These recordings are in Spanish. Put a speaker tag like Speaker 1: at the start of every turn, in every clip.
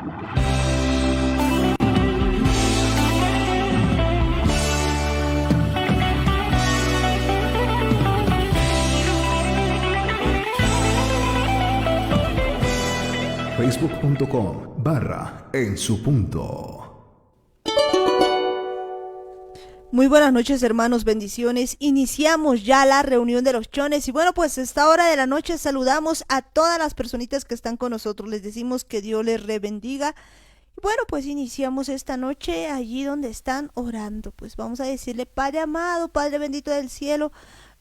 Speaker 1: Facebook.com/En Su Punto.
Speaker 2: Muy buenas noches, hermanos, bendiciones. Iniciamos ya la reunión de los chones y bueno, pues a esta hora de la noche saludamos a todas las personitas que están con nosotros. Les decimos que Dios les rebendiga. Y bueno, pues iniciamos esta noche allí donde están orando. Pues vamos a decirle: Padre amado, Padre bendito del cielo,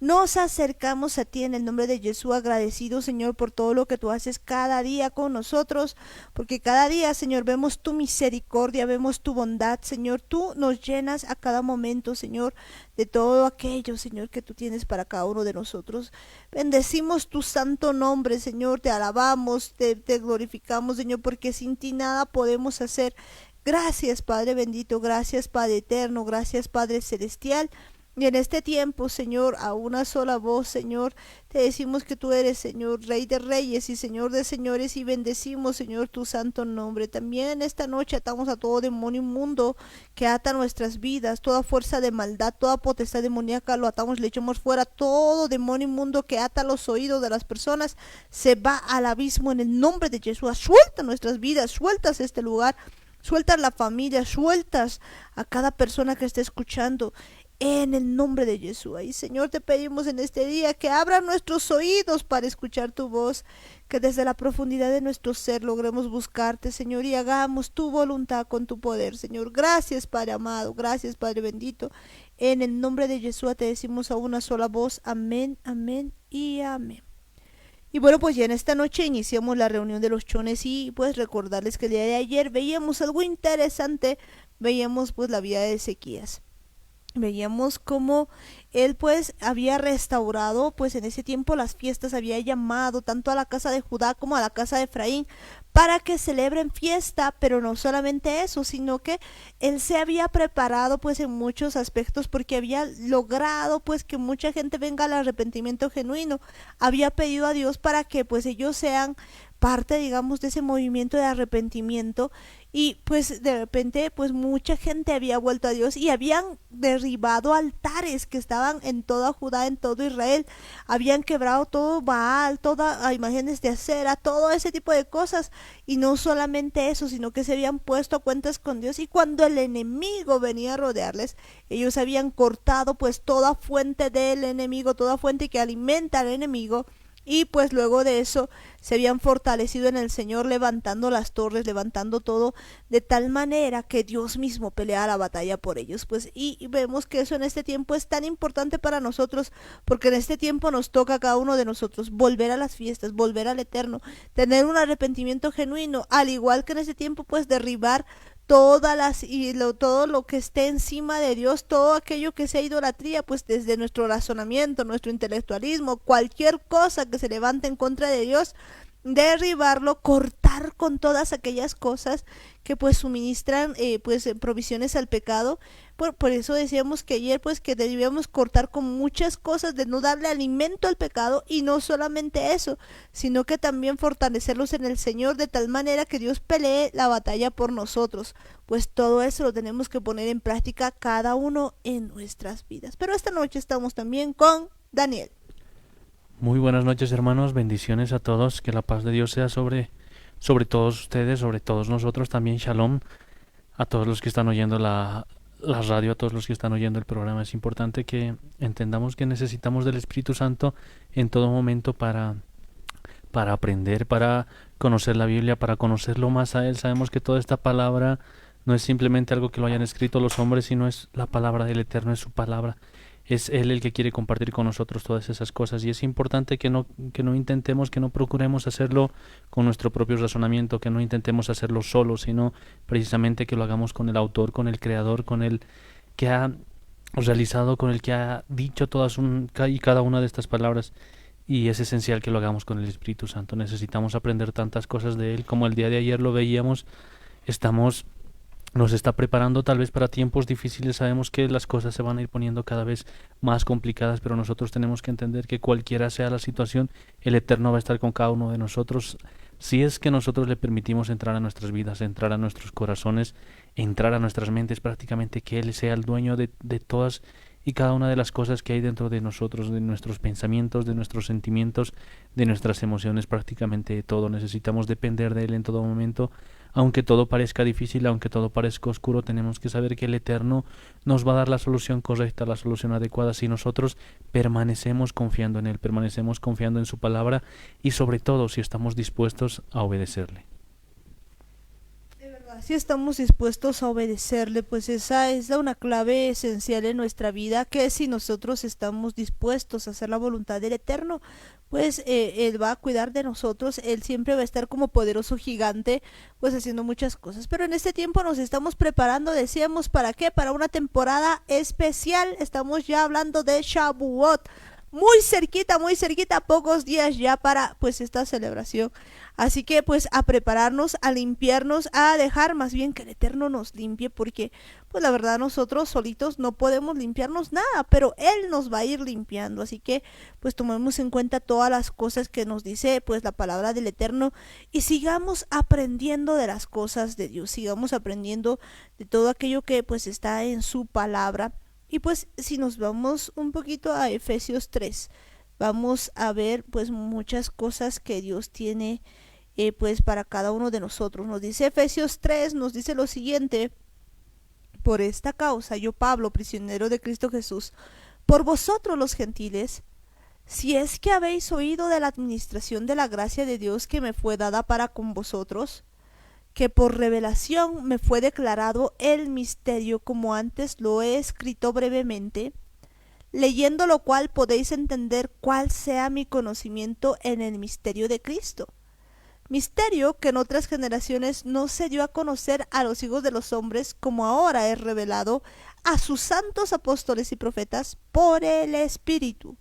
Speaker 2: nos acercamos a ti en el nombre de Jesús, agradecido, Señor, por todo lo que tú haces cada día con nosotros, porque cada día, Señor, vemos tu misericordia, vemos tu bondad, Señor. Tú nos llenas a cada momento, Señor, de todo aquello, Señor, que tú tienes para cada uno de nosotros. Bendecimos tu santo nombre, Señor, te alabamos, te glorificamos, Señor, porque sin ti nada podemos hacer. Gracias, Padre bendito, gracias, Padre eterno, gracias, Padre celestial. Y en este tiempo, Señor, a una sola voz, Señor, te decimos que tú eres, Señor, Rey de Reyes y Señor de Señores, y bendecimos, Señor, tu santo nombre. También en esta noche atamos a todo demonio inmundo que ata nuestras vidas, toda fuerza de maldad, toda potestad demoníaca, lo atamos, le echamos fuera. Todo demonio inmundo que ata los oídos de las personas se va al abismo en el nombre de Jesús. Suelta nuestras vidas, sueltas este lugar, sueltas la familia, sueltas a cada persona que esté escuchando. En el nombre de Jesús. Y Señor, te pedimos en este día que abran nuestros oídos para escuchar tu voz, que desde la profundidad de nuestro ser logremos buscarte, Señor, y hagamos tu voluntad con tu poder, Señor. Gracias, Padre amado, gracias, Padre bendito. En el nombre de Jesús te decimos a una sola voz: amén, amén y amén. Y bueno, pues ya en esta noche iniciamos la reunión de los chones y pues recordarles que el día de ayer veíamos algo interesante, veíamos pues la vida de Ezequías. Veíamos cómo él pues había restaurado, pues en ese tiempo las fiestas, había llamado tanto a la casa de Judá como a la casa de Efraín para que celebren fiesta, pero no solamente eso, sino que él se había preparado pues en muchos aspectos, porque había logrado pues que mucha gente venga al arrepentimiento genuino. Había pedido a Dios para que pues ellos sean parte, digamos, de ese movimiento de arrepentimiento, y pues de repente pues mucha gente había vuelto a Dios y habían derribado altares que estaban en toda Judá, en todo Israel. Habían quebrado todo Baal, todas imágenes de acera, todo ese tipo de cosas. Y no solamente eso, sino que se habían puesto a cuentas con Dios, y cuando el enemigo venía a rodearles, ellos habían cortado pues toda fuente del enemigo, toda fuente que alimenta al enemigo. Y pues luego de eso se habían fortalecido en el Señor, levantando las torres, levantando todo, de tal manera que Dios mismo pelea la batalla por ellos. Pues y vemos que eso en este tiempo es tan importante para nosotros, porque en este tiempo nos toca a cada uno de nosotros volver a las fiestas, volver al Eterno, tener un arrepentimiento genuino, al igual que en este tiempo pues derribar todo lo que esté encima de Dios, todo aquello que sea idolatría, pues desde nuestro razonamiento, nuestro intelectualismo, cualquier cosa que se levante en contra de Dios, derribarlo, cortar con todas aquellas cosas que pues suministran provisiones al pecado. Por eso decíamos que ayer pues que debíamos cortar con muchas cosas, de no darle alimento al pecado, y no solamente eso, sino que también fortalecerlos en el Señor, de tal manera que Dios pelee la batalla por nosotros. Pues todo eso lo tenemos que poner en práctica cada uno en nuestras vidas. Pero esta noche estamos también con Daniel.
Speaker 3: Muy buenas noches, hermanos, bendiciones a todos, que la paz de Dios sea sobre todos ustedes, sobre todos nosotros también. Shalom a todos los que están oyendo la radio, a todos los que están oyendo el programa. Es importante que entendamos que necesitamos del Espíritu Santo en todo momento para aprender, para conocer la Biblia, para conocerlo más a Él. Sabemos que toda esta palabra no es simplemente algo que lo hayan escrito los hombres, sino es la palabra del Eterno, es su palabra. Es Él el que quiere compartir con nosotros todas esas cosas, y es importante que no intentemos, que no procuremos hacerlo con nuestro propio razonamiento, que no intentemos hacerlo solo, sino precisamente que lo hagamos con el autor, con el creador, con el que ha realizado, con el que ha dicho todas y cada una de estas palabras. Y es esencial que lo hagamos con el Espíritu Santo. Necesitamos aprender tantas cosas de Él, como el día de ayer lo veíamos. Nos está preparando tal vez para tiempos difíciles. Sabemos que las cosas se van a ir poniendo cada vez más complicadas, pero nosotros tenemos que entender que cualquiera sea la situación, el Eterno va a estar con cada uno de nosotros, Si es que nosotros le permitimos entrar a nuestras vidas, entrar a nuestros corazones, entrar a nuestras mentes, prácticamente que Él sea el dueño de todas y cada una de las cosas que hay dentro de nosotros, de nuestros pensamientos, de nuestros sentimientos, de nuestras emociones, prácticamente de todo. Necesitamos depender de Él en todo momento. Aunque todo parezca difícil, aunque todo parezca oscuro, tenemos que saber que el Eterno nos va a dar la solución correcta, la solución adecuada, si nosotros permanecemos confiando en Él, permanecemos confiando en su palabra y sobre todo si estamos dispuestos a obedecerle.
Speaker 2: Si estamos dispuestos a obedecerle, pues esa es una clave esencial en nuestra vida, que si nosotros estamos dispuestos a hacer la voluntad del Eterno, pues Él va a cuidar de nosotros, Él siempre va a estar como poderoso gigante, pues haciendo muchas cosas. Pero en este tiempo nos estamos preparando, decíamos, ¿para qué? Para una temporada especial, estamos ya hablando de Shavuot. Muy cerquita, pocos días ya para pues esta celebración. Así que pues a prepararnos, a limpiarnos, a dejar más bien que el Eterno nos limpie, porque pues la verdad nosotros solitos no podemos limpiarnos nada, pero Él nos va a ir limpiando. Así que pues tomemos en cuenta todas las cosas que nos dice pues la palabra del Eterno y sigamos aprendiendo de las cosas de Dios, sigamos aprendiendo de todo aquello que pues está en su palabra. Y pues si nos vamos un poquito a Efesios 3, vamos a ver pues muchas cosas que Dios tiene pues para cada uno de nosotros. Nos dice Efesios 3, nos dice lo siguiente: por esta causa yo, Pablo, prisionero de Cristo Jesús, por vosotros los gentiles, si es que habéis oído de la administración de la gracia de Dios que me fue dada para con vosotros, que por revelación me fue declarado el misterio, como antes lo he escrito brevemente, leyendo lo cual podéis entender cuál sea mi conocimiento en el misterio de Cristo. Misterio que en otras generaciones no se dio a conocer a los hijos de los hombres, como ahora es revelado a sus santos apóstoles y profetas por el Espíritu,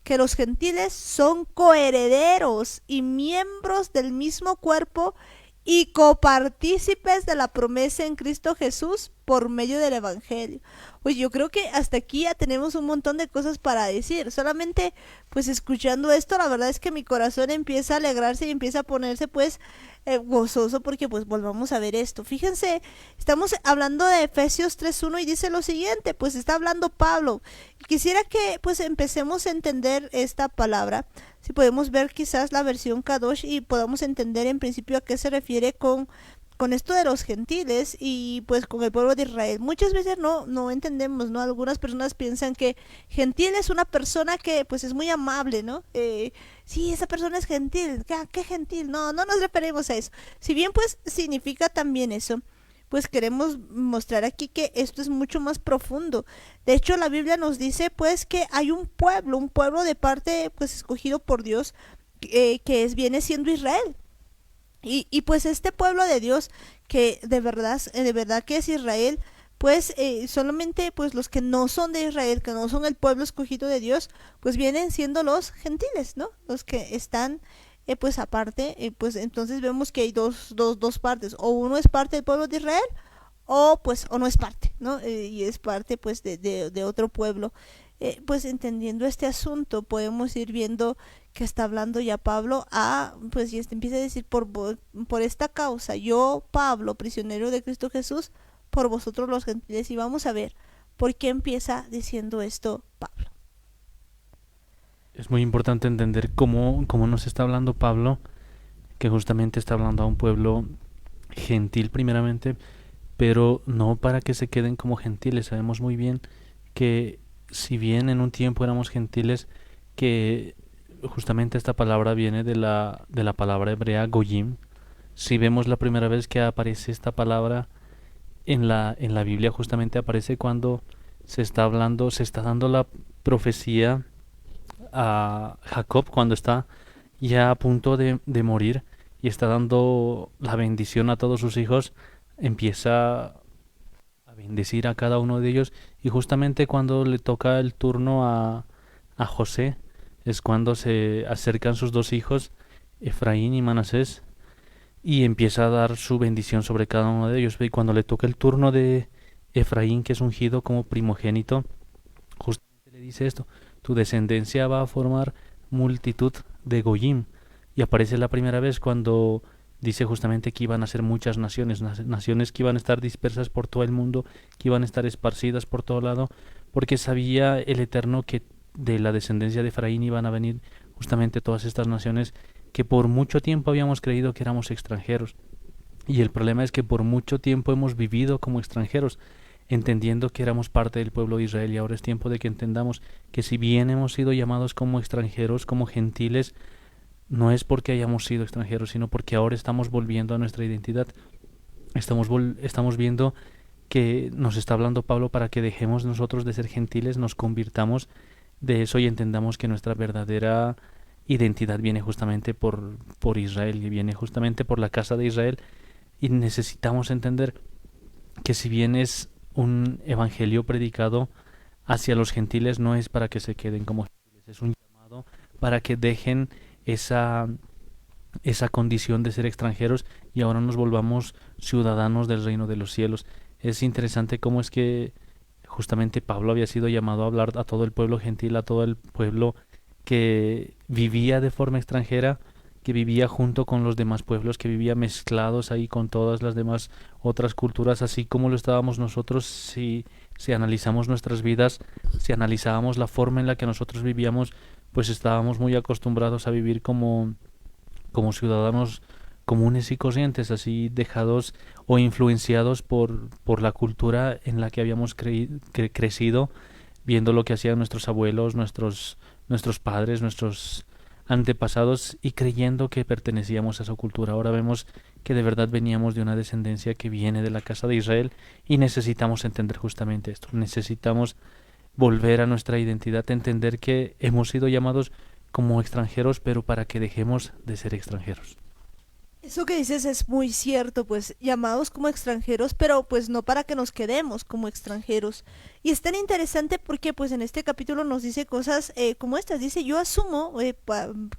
Speaker 2: que los gentiles son coherederos y miembros del mismo cuerpo y copartícipes de la promesa en Cristo Jesús por medio del Evangelio. Pues yo creo que hasta aquí ya tenemos un montón de cosas para decir. Solamente pues escuchando esto, la verdad es que mi corazón empieza a alegrarse y empieza a ponerse pues gozoso, porque pues volvamos a ver esto. Fíjense, estamos hablando de Efesios 3:1 y dice lo siguiente, pues está hablando Pablo. Quisiera que pues empecemos a entender esta palabra, si podemos ver quizás la versión Kadosh y podamos entender en principio a qué se refiere con esto de los gentiles y pues con el pueblo de Israel. Muchas veces no entendemos, ¿no? Algunas personas piensan que gentil es una persona que pues es muy amable, ¿no? Sí, esa persona es gentil. ¿Qué gentil? No nos referimos a eso. Si bien pues significa también eso, pues queremos mostrar aquí que esto es mucho más profundo. De hecho, la Biblia nos dice pues que hay un pueblo de parte pues escogido por Dios, viene siendo Israel. Y pues este pueblo de Dios que de verdad que es Israel, pues solamente pues los que no son de Israel, que no son el pueblo escogido de Dios, pues vienen siendo los gentiles, ¿no? Los que están pues aparte, pues entonces vemos que hay dos partes, o uno es parte del pueblo de Israel, o pues o no es parte, ¿no? Y es parte pues de otro pueblo. Pues entendiendo este asunto podemos ir viendo que está hablando ya Pablo pues y empieza a decir por esta causa yo, Pablo, prisionero de Cristo Jesús, por vosotros los gentiles. Y vamos a ver por qué empieza diciendo esto Pablo.
Speaker 3: Es muy importante entender cómo nos está hablando Pablo, que justamente está hablando a un pueblo gentil primeramente, pero no para que se queden como gentiles. Sabemos muy bien que si bien en un tiempo éramos gentiles, que justamente esta palabra viene de la palabra hebrea goyim. Si vemos la primera vez que aparece esta palabra en la Biblia, justamente aparece cuando se está dando la profecía a Jacob, cuando está ya a punto de morir y está dando la bendición a todos sus hijos. Empieza a bendecir a cada uno de ellos, y justamente cuando le toca el turno a José es cuando se acercan sus dos hijos, Efraín y Manasés, y empieza a dar su bendición sobre cada uno de ellos. Y cuando le toca el turno de Efraín, que es ungido como primogénito, justamente le dice esto: tu descendencia va a formar multitud de goyim, Y aparece la primera vez cuando dice justamente que iban a ser muchas naciones, naciones que iban a estar dispersas por todo el mundo, que iban a estar esparcidas por todo lado, porque sabía el Eterno que de la descendencia de Efraín iban a venir justamente todas estas naciones que por mucho tiempo habíamos creído que éramos extranjeros. Y el problema es que por mucho tiempo hemos vivido como extranjeros, entendiendo que éramos parte del pueblo de Israel, y ahora es tiempo de que entendamos que si bien hemos sido llamados como extranjeros, como gentiles, no es porque hayamos sido extranjeros, sino porque ahora estamos volviendo a nuestra identidad. Estamos viendo que nos está hablando Pablo para que dejemos nosotros de ser gentiles, nos convirtamos de eso y entendamos que nuestra verdadera identidad viene justamente por Israel, y viene justamente por la casa de Israel. Y necesitamos entender que si bien es un evangelio predicado hacia los gentiles, no es para que se queden como gentiles, es un llamado para que dejen esa condición de ser extranjeros y ahora nos volvamos ciudadanos del reino de los cielos. Es interesante cómo es que justamente Pablo había sido llamado a hablar a todo el pueblo gentil, a todo el pueblo que vivía de forma extranjera, que vivía junto con los demás pueblos, que vivía mezclados ahí con todas las demás otras culturas, así como lo estábamos nosotros. Si analizamos nuestras vidas, si analizábamos la forma en la que nosotros vivíamos, pues estábamos muy acostumbrados a vivir como ciudadanos comunes y corrientes, así dejados o influenciados por la cultura en la que habíamos crecido, viendo lo que hacían nuestros abuelos, nuestros padres, nuestros antepasados, y creyendo que pertenecíamos a esa cultura. Ahora vemos que de verdad veníamos de una descendencia que viene de la casa de Israel, y necesitamos entender justamente esto. Necesitamos volver a nuestra identidad, entender que hemos sido llamados como extranjeros, pero para que dejemos de ser extranjeros.
Speaker 2: Eso que dices es muy cierto, pues llamados como extranjeros, pero pues no para que nos quedemos como extranjeros. Y es tan interesante porque pues en este capítulo nos dice cosas como estas. Dice, yo asumo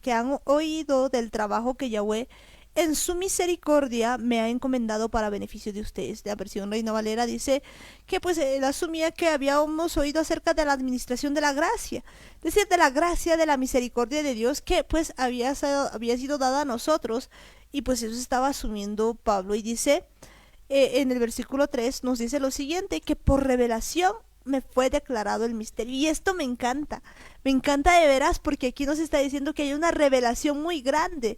Speaker 2: que han oído del trabajo que Yahweh en su misericordia me ha encomendado para beneficio de ustedes. La versión Reina Valera dice que pues él asumía que habíamos oído acerca de la administración de la gracia, es decir, de la gracia, de la misericordia de Dios que pues había sido dada a nosotros. Y pues eso estaba asumiendo Pablo, y dice en el versículo 3 nos dice lo siguiente, que por revelación me fue declarado el misterio. Y esto me encanta de veras, porque aquí nos está diciendo que hay una revelación muy grande.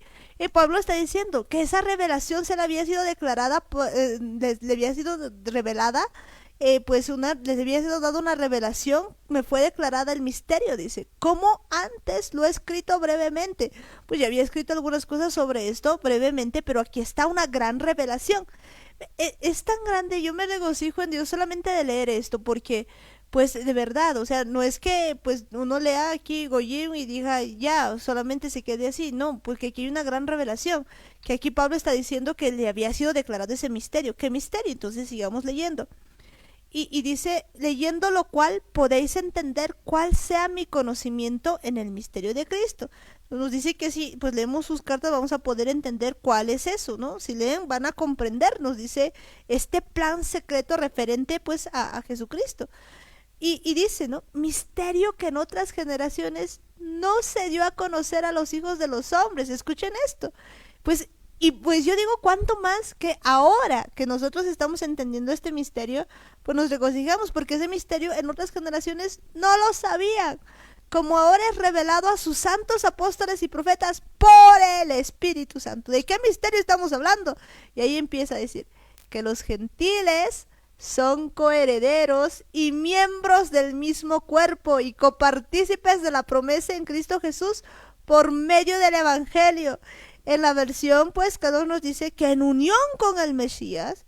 Speaker 2: Pablo está diciendo que esa revelación se le había sido declarada, le había sido revelada, les había sido dada una revelación, me fue declarada el misterio, dice, como antes lo he escrito brevemente. Pues ya había escrito algunas cosas sobre esto brevemente, pero aquí está una gran revelación. Es tan grande, yo me regocijo en Dios solamente de leer esto, porque pues de verdad, o sea, no es que pues uno lea aquí Goyim y diga ya, solamente se quede así, no, porque aquí hay una gran revelación, que aquí Pablo está diciendo que le había sido declarado ese misterio. ¿Qué misterio? Entonces sigamos leyendo. Y dice, leyendo lo cual podéis entender cuál sea mi conocimiento en el misterio de Cristo. Nos dice que si pues leemos sus cartas vamos a poder entender cuál es eso, ¿no? Si leen van a comprender, nos dice este plan secreto referente pues a Jesucristo. Y dice, ¿no? Misterio que en otras generaciones no se dio a conocer a los hijos de los hombres. Escuchen esto. Y pues yo digo, cuánto más que ahora que nosotros estamos entendiendo este misterio, pues nos regocijamos, porque ese misterio en otras generaciones no lo sabían, como ahora es revelado a sus santos apóstoles y profetas por el Espíritu Santo. ¿De qué misterio estamos hablando? Y ahí empieza a decir que los gentiles son coherederos y miembros del mismo cuerpo y copartícipes de la promesa en Cristo Jesús por medio del Evangelio. En la versión pues cada uno nos dice que en unión con el Mesías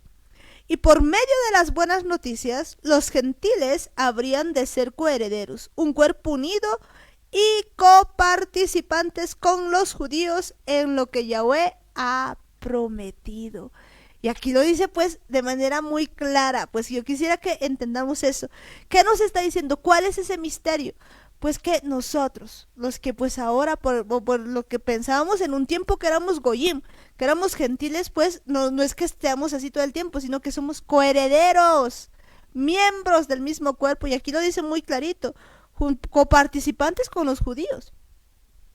Speaker 2: y por medio de las buenas noticias los gentiles habrían de ser coherederos, un cuerpo unido y coparticipantes con los judíos en lo que Yahweh ha prometido. Y aquí lo dice pues de manera muy clara. Pues yo quisiera que entendamos eso. ¿Qué nos está diciendo? ¿Cuál es ese misterio? Pues que nosotros, los que pues ahora por lo que pensábamos en un tiempo que éramos goyim, que éramos gentiles, pues no es que estemos así todo el tiempo, sino que somos coherederos, miembros del mismo cuerpo. Y aquí lo dice muy clarito, coparticipantes con los judíos.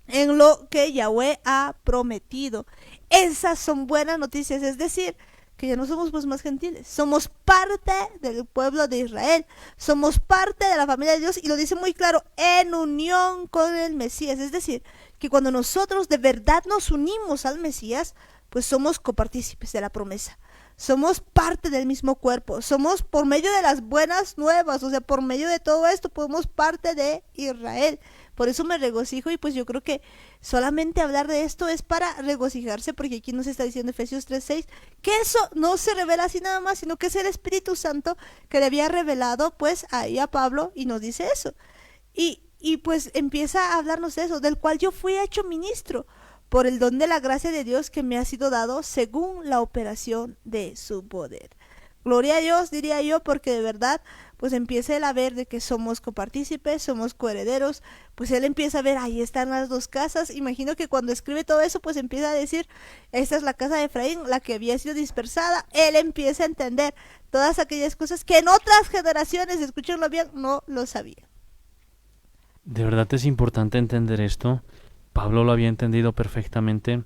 Speaker 2: en lo que Yahweh ha prometido. Esas son buenas noticias, es decir, que ya no somos pues más gentiles, somos parte del pueblo de Israel, somos parte de la familia de Dios, y lo dice muy claro, en unión con el Mesías, es decir, que cuando nosotros de verdad nos unimos al Mesías, pues somos copartícipes de la promesa. Somos parte del mismo cuerpo, somos por medio de las buenas nuevas, o sea, por medio de todo esto, podemos parte de Israel. Por eso me regocijo, y pues yo creo que solamente hablar de esto es para regocijarse, porque aquí nos está diciendo Efesios 3:6 que eso no se revela así nada más, sino que es el Espíritu Santo que le había revelado pues ahí a Pablo, y nos dice eso. Y pues empieza a hablarnos de eso, del cual yo fui hecho ministro por el don de la gracia de Dios que me ha sido dado según la operación de su poder. Gloria a Dios, diría yo, porque de verdad, pues empieza él a ver de que somos copartícipes, somos coherederos, pues él empieza a ver, ahí están las dos casas. Imagino que cuando escribe todo eso, pues empieza a decir, esta es la casa de Efraín, la que había sido dispersada. Él empieza a entender todas aquellas cosas que en otras generaciones, escúchenlo bien, no lo sabían.
Speaker 3: De verdad es importante entender esto. Pablo lo había entendido perfectamente.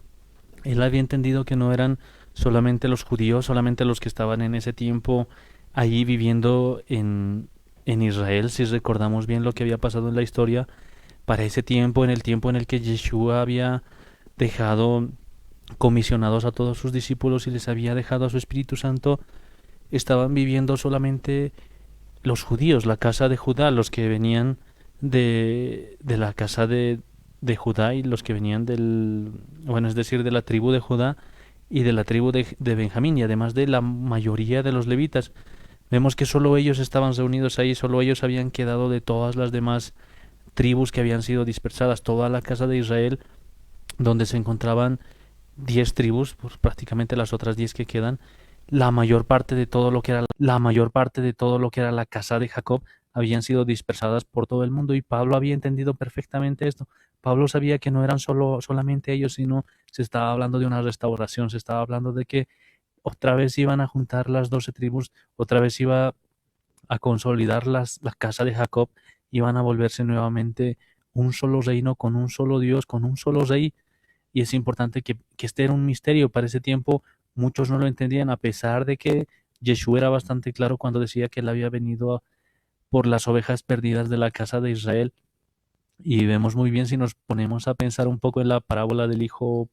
Speaker 3: Él había entendido que no eran solamente los judíos, solamente los que estaban en ese tiempo allí viviendo en Israel. Si recordamos bien lo que había pasado en la historia, para ese tiempo, en el tiempo en el que Yeshua había dejado comisionados a todos sus discípulos y les había dejado a su Espíritu Santo, estaban viviendo solamente los judíos, la casa de Judá, los que venían de la casa de Judá y los que venían bueno, es decir, de la tribu de Judá y de la tribu de Benjamín, y además de la mayoría de los levitas. Vemos que solo ellos estaban reunidos ahí, solo ellos habían quedado de todas las demás tribus que habían sido dispersadas, toda la casa de Israel, donde se encontraban 10 tribus, pues prácticamente las otras 10 que quedan, la mayor parte de todo lo que era la casa de Jacob habían sido dispersadas por todo el mundo, y Pablo había entendido perfectamente esto. Pablo sabía que no eran solamente ellos, sino se estaba hablando de una restauración, se estaba hablando de que otra vez iban a juntar las 12 tribus, otra vez iba a consolidar la casa de Jacob, iban a volverse nuevamente un solo reino, con un solo Dios, con un solo rey. Y es importante que este era un misterio. Para ese tiempo muchos no lo entendían, a pesar de que Yeshua era bastante claro cuando decía que él había venido por las ovejas perdidas de la casa de Israel. Y vemos muy bien, si nos ponemos a pensar un poco en la parábola del hijo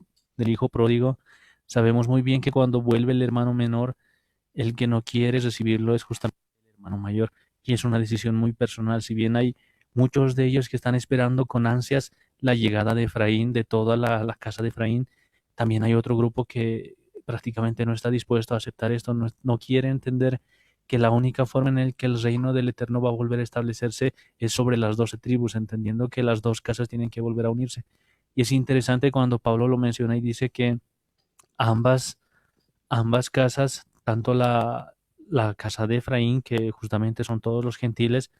Speaker 3: pródigo, sabemos muy bien que cuando vuelve el hermano menor, el que no quiere recibirlo es justamente el hermano mayor, y es una decisión muy personal. Si bien hay muchos de ellos que están esperando con ansias la llegada de Efraín, de toda la casa de Efraín, también hay otro grupo que prácticamente no está dispuesto a aceptar esto, no quiere entender que la única forma en la que el reino del Eterno va a volver a establecerse es sobre las 12 tribus, entendiendo que las dos casas tienen que volver a unirse. Y es interesante cuando Pablo lo menciona y dice que ambas, ambas casas, tanto la casa de Efraín, que justamente son todos los gentiles,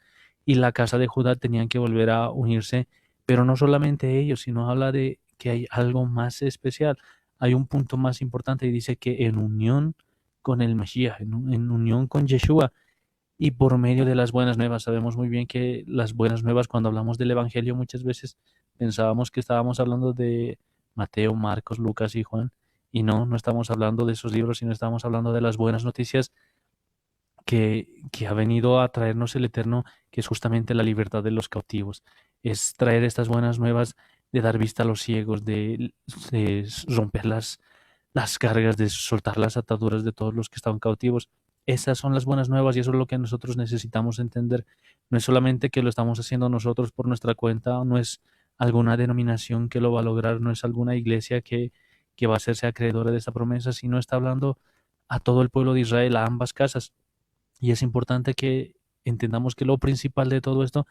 Speaker 3: y la casa de Judá tenían que volver a unirse, pero no solamente ellos, sino habla de que hay algo más especial, hay un punto más importante, y dice que en unión con el Mashiach, en unión con Yeshua, y por medio de las buenas nuevas. Sabemos muy bien que las buenas nuevas, cuando hablamos del Evangelio, muchas veces pensábamos que estábamos hablando de Mateo, Marcos, Lucas y Juan, y no estamos hablando de esos libros, sino estamos hablando de las buenas noticias que ha venido a traernos el Eterno, que es justamente la libertad de los cautivos. Es traer estas buenas nuevas de dar vista a los ciegos, de romper las cargas, de soltar las ataduras de todos los que estaban cautivos. Esas son las buenas nuevas, y eso es lo que nosotros necesitamos entender. No es solamente que lo estamos haciendo nosotros por nuestra cuenta, no es alguna denominación que lo va a lograr, no es alguna iglesia que va a hacerse acreedora de esta promesa, sino está hablando a todo el pueblo de Israel, a ambas casas. Y es importante que entendamos que lo principal de todo esto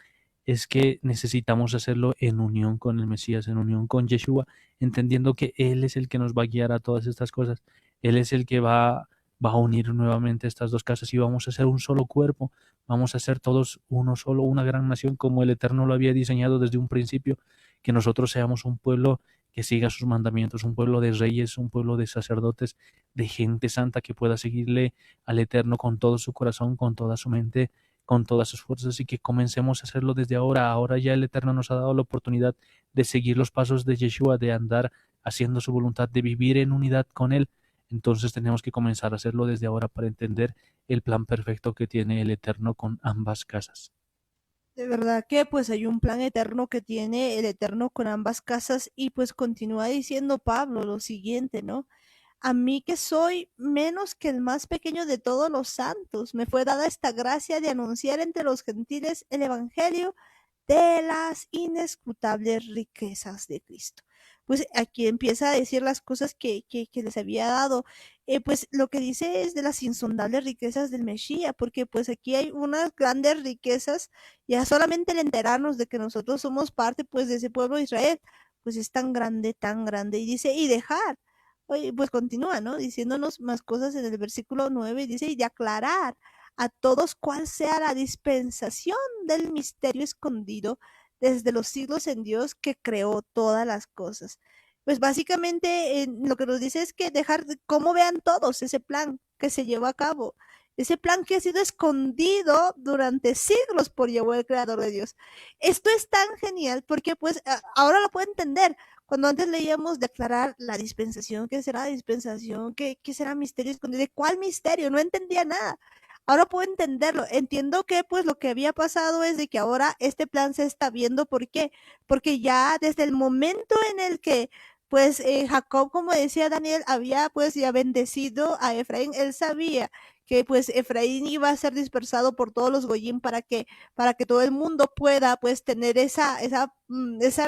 Speaker 3: es que necesitamos hacerlo en unión con el Mesías, en unión con Yeshua, entendiendo que Él es el que nos va a guiar a todas estas cosas. Él es el que va a unir nuevamente estas dos casas, y vamos a ser un solo cuerpo, vamos a ser todos uno solo, una gran nación, como el Eterno lo había diseñado desde un principio, que nosotros seamos un pueblo que siga sus mandamientos, un pueblo de reyes, un pueblo de sacerdotes, de gente santa que pueda seguirle al Eterno con todo su corazón, con toda su mente, con todas sus fuerzas y que comencemos a hacerlo desde ahora. Ahora ya el Eterno nos ha dado la oportunidad de seguir los pasos de Yeshua, de andar haciendo su voluntad, de vivir en unidad con Él. Entonces tenemos que comenzar a hacerlo desde ahora para entender el plan perfecto que tiene el Eterno con ambas casas.
Speaker 2: De verdad que pues hay un plan eterno que tiene el Eterno con ambas casas y pues continúa diciendo Pablo lo siguiente, ¿no? A mí que soy menos que el más pequeño de todos los santos, me fue dada esta gracia de anunciar entre los gentiles el Evangelio de las inescrutables riquezas de Cristo. Pues aquí empieza a decir las cosas que les había dado. Pues lo que dice es de las insondables riquezas del Mesías, porque pues aquí hay unas grandes riquezas, ya solamente el enterarnos de que nosotros somos parte pues de ese pueblo de Israel, pues es tan grande, y dice, y dejar. Oye, pues continúa, ¿no? Diciéndonos más cosas en el versículo 9, dice, y de aclarar a todos cuál sea la dispensación del misterio escondido desde los siglos en Dios que creó todas las cosas. Pues básicamente lo que nos dice es que dejar cómo vean todos ese plan que se llevó a cabo, ese plan que ha sido escondido durante siglos por Yahweh, el creador de Dios. Esto es tan genial porque pues ahora lo puedo entender. Cuando antes leíamos declarar la dispensación, ¿qué será dispensación? ¿Qué será misterio escondido? ¿De cuál misterio? No entendía nada. Ahora puedo entenderlo. Entiendo que pues lo que había pasado es de que ahora este plan se está viendo. ¿Por qué? Porque ya desde el momento en el que pues Jacob, como decía Daniel, había pues ya bendecido a Efraín, él sabía que pues Efraín iba a ser dispersado por todos los goyim para que todo el mundo pueda pues tener esa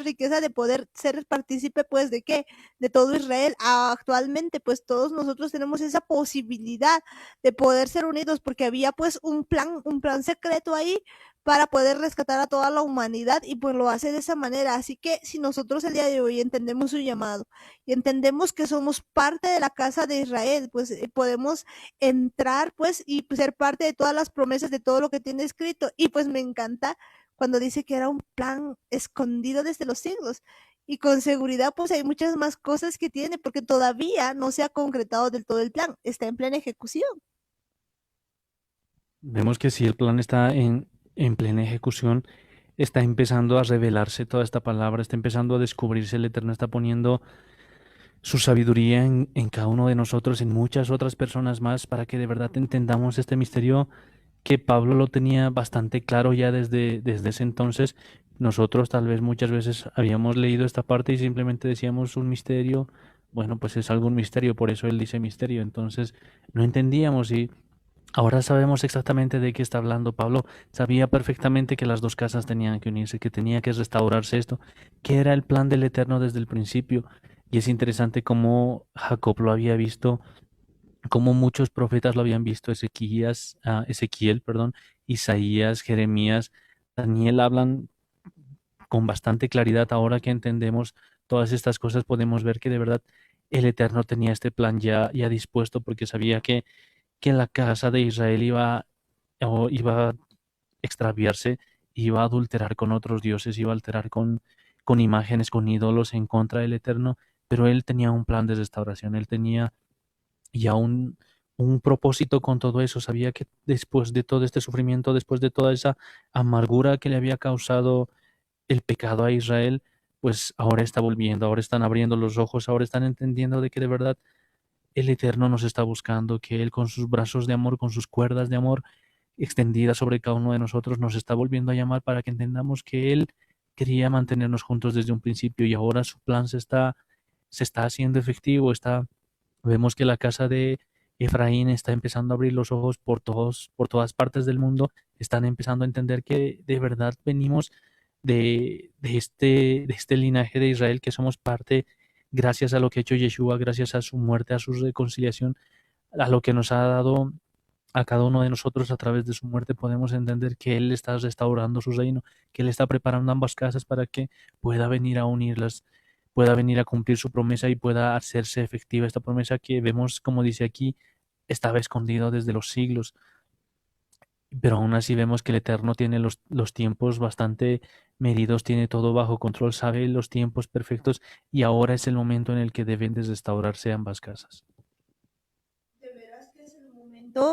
Speaker 2: riqueza de poder ser partícipe pues de qué, de todo Israel. Actualmente pues todos nosotros tenemos esa posibilidad de poder ser unidos porque había pues un plan secreto ahí para poder rescatar a toda la humanidad y pues lo hace de esa manera. Así que si nosotros el día de hoy entendemos su llamado y entendemos que somos parte de la casa de Israel, pues podemos entrar pues y pues, ser parte de todas las promesas de todo lo que tiene escrito. Y pues me encanta cuando dice que era un plan escondido desde los siglos. Y con seguridad pues hay muchas más cosas que tiene porque todavía no se ha concretado del todo el plan, está en plena ejecución.
Speaker 3: Vemos que si el plan está en plena ejecución, está empezando a revelarse toda esta palabra, está empezando a descubrirse, el Eterno está poniendo su sabiduría en cada uno de nosotros, en muchas otras personas más, para que de verdad entendamos este misterio que Pablo lo tenía bastante claro ya desde ese entonces. Nosotros tal vez muchas veces habíamos leído esta parte y simplemente decíamos un misterio, bueno, pues es algún misterio, por eso él dice misterio, entonces no entendíamos y ahora sabemos exactamente de qué está hablando Pablo. Sabía perfectamente que las dos casas tenían que unirse, que tenía que restaurarse esto, que era el plan del Eterno desde el principio. Y es interesante cómo Jacob lo había visto, cómo muchos profetas lo habían visto, Ezequiel, perdón, Isaías, Jeremías, Daniel hablan con bastante claridad. Ahora que entendemos todas estas cosas, podemos ver que de verdad el Eterno tenía este plan ya dispuesto porque sabía que la casa de Israel iba a extraviarse, iba a adulterar con otros dioses, iba a alterar con imágenes, con ídolos en contra del Eterno, pero él tenía un plan de restauración, él tenía ya un propósito con todo eso, sabía que después de todo este sufrimiento, después de toda esa amargura que le había causado el pecado a Israel, pues ahora está volviendo, ahora están abriendo los ojos, ahora están entendiendo de que de verdad el Eterno nos está buscando, que Él con sus brazos de amor, con sus cuerdas de amor extendidas sobre cada uno de nosotros, nos está volviendo a llamar para que entendamos que Él quería mantenernos juntos desde un principio y ahora su plan se está haciendo efectivo. Vemos que la casa de Efraín está empezando a abrir los ojos por todas partes del mundo, están empezando a entender que de verdad venimos de este linaje de Israel, que somos parte gracias a lo que ha hecho Yeshua, gracias a su muerte, a su reconciliación, a lo que nos ha dado a cada uno de nosotros a través de su muerte, podemos entender que Él está restaurando su reino, que Él está preparando ambas casas para que pueda venir a unirlas, pueda venir a cumplir su promesa y pueda hacerse efectiva esta promesa que vemos, como dice aquí, estaba escondido desde los siglos. Pero aún así vemos que el Eterno tiene los tiempos bastante medidos, tiene todo bajo control, sabe los tiempos perfectos y ahora es el momento en el que deben de restaurarse ambas casas.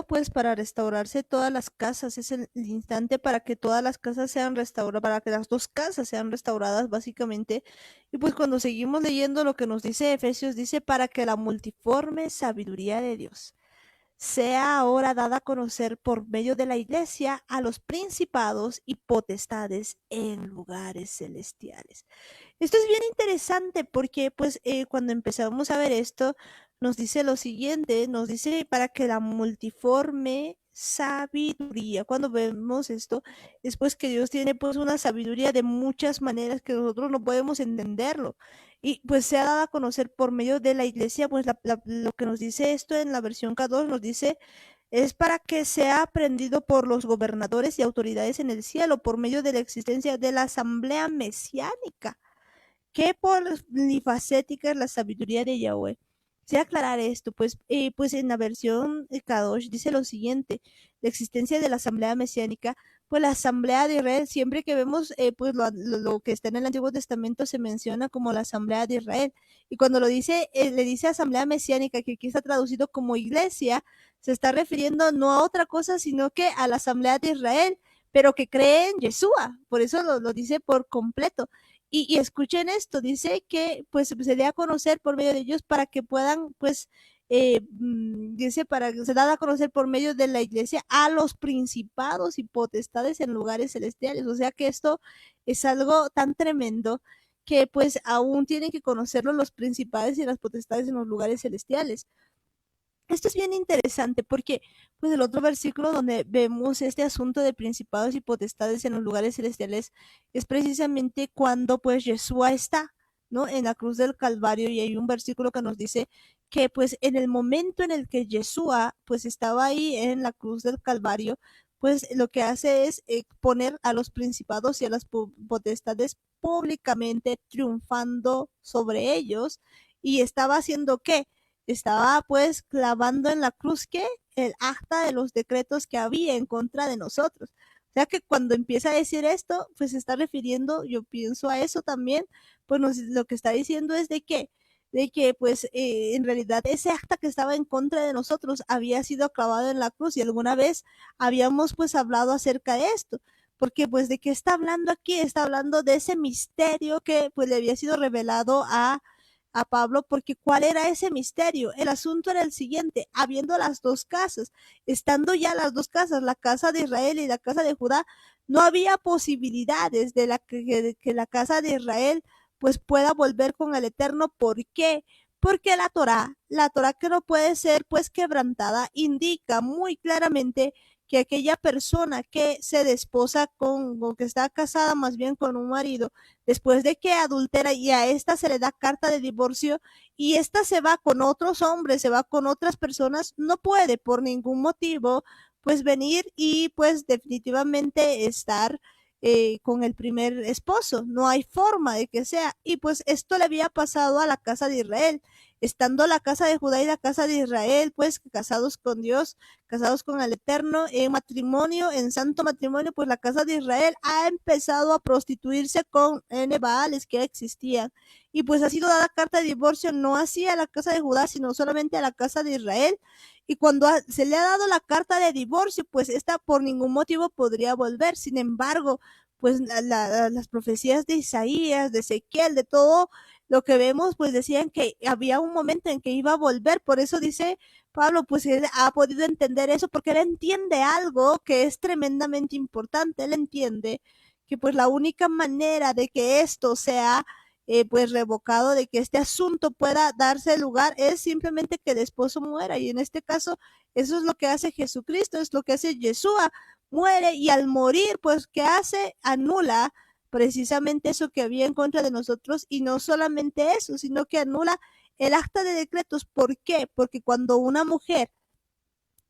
Speaker 2: Pues para restaurarse todas las casas, es el instante para que todas las casas sean restauradas, para que las dos casas sean restauradas básicamente. Y pues cuando seguimos leyendo lo que nos dice Efesios, dice para que la multiforme sabiduría de Dios sea ahora dada a conocer por medio de la iglesia a los principados y potestades en lugares celestiales. Esto es bien interesante porque pues cuando empezamos a ver esto, nos dice lo siguiente, nos dice para que la multiforme sabiduría, cuando vemos esto, es pues que Dios tiene pues una sabiduría de muchas maneras que nosotros no podemos entenderlo. Y pues se ha dado a conocer por medio de la iglesia, pues lo que nos dice esto en la versión K2 nos dice es para que sea aprendido por los gobernadores y autoridades en el cielo por medio de la existencia de la asamblea mesiánica. Qué polifacética es la sabiduría de Yahweh. Quisiera aclarar esto, pues en la versión Kadosh dice lo siguiente, la existencia de la asamblea mesiánica, pues la asamblea de Israel, siempre que vemos pues lo que está en el Antiguo Testamento se menciona como la asamblea de Israel, y cuando lo dice, le dice asamblea mesiánica, que aquí está traducido como iglesia, se está refiriendo no a otra cosa, sino que a la asamblea de Israel, pero que cree en Yeshua, por eso lo dice por completo. Y escuchen esto, dice que pues se dé a conocer por medio de ellos para que puedan pues dice para que se da a conocer por medio de la iglesia a los principados y potestades en lugares celestiales. O sea que esto es algo tan tremendo que pues aún tienen que conocerlo los principados y las potestades en los lugares celestiales. Esto es bien interesante porque, pues, el otro versículo donde vemos este asunto de principados y potestades en los lugares celestiales es precisamente cuando, pues, Yeshua está, ¿no? En la cruz del Calvario y hay un versículo que nos dice que, pues, en el momento en el que Yeshua, pues, estaba ahí en la cruz del Calvario, pues, lo que hace es poner a los principados y a las potestades públicamente triunfando sobre ellos y estaba haciendo ¿qué? Estaba pues clavando en la cruz que el acta de los decretos que había en contra de nosotros. O sea que cuando empieza a decir esto, pues se está refiriendo, yo pienso a eso también, pues lo que está diciendo es de que pues en realidad ese acta que estaba en contra de nosotros había sido clavado en la cruz y alguna vez habíamos pues hablado acerca de esto. Porque pues de qué está hablando aquí, está hablando de ese misterio que pues le había sido revelado a Pablo, porque ¿cuál era ese misterio? El asunto era el siguiente, habiendo las dos casas, estando ya las dos casas, la casa de Israel y la casa de Judá, no había posibilidades de que la casa de Israel pues pueda volver con el Eterno. ¿Por qué? Porque la Torá que no puede ser pues quebrantada, indica muy claramente que aquella persona que se desposa o que está casada más bien con un marido, después de que adultera y a esta se le da carta de divorcio y esta se va con otros hombres, se va con otras personas, no puede por ningún motivo pues venir y pues definitivamente estar con el primer esposo, no hay forma de que sea. Y pues esto le había pasado a la casa de Israel, estando la casa de Judá y la casa de Israel, pues casados con Dios, casados con el Eterno, en matrimonio, en santo matrimonio, pues la casa de Israel ha empezado a prostituirse con Baales que existían. Y pues ha sido dada carta de divorcio no así a la casa de Judá, sino solamente a la casa de Israel. Y cuando se le ha dado la carta de divorcio, pues esta por ningún motivo podría volver. Sin embargo, pues las profecías de Isaías, de Ezequiel, de todo lo que vemos, pues decían que había un momento en que iba a volver. Por eso dice Pablo, pues él ha podido entender eso porque él entiende algo que es tremendamente importante. Él entiende que pues la única manera de que esto sea pues revocado, de que este asunto pueda darse lugar, es simplemente que el esposo muera. Y en este caso, eso es lo que hace Jesucristo, es lo que hace Yeshua, muere y al morir, pues, ¿qué hace? Anula precisamente eso que había en contra de nosotros y no solamente eso, sino que anula el acta de decretos. ¿Por qué? Porque cuando una mujer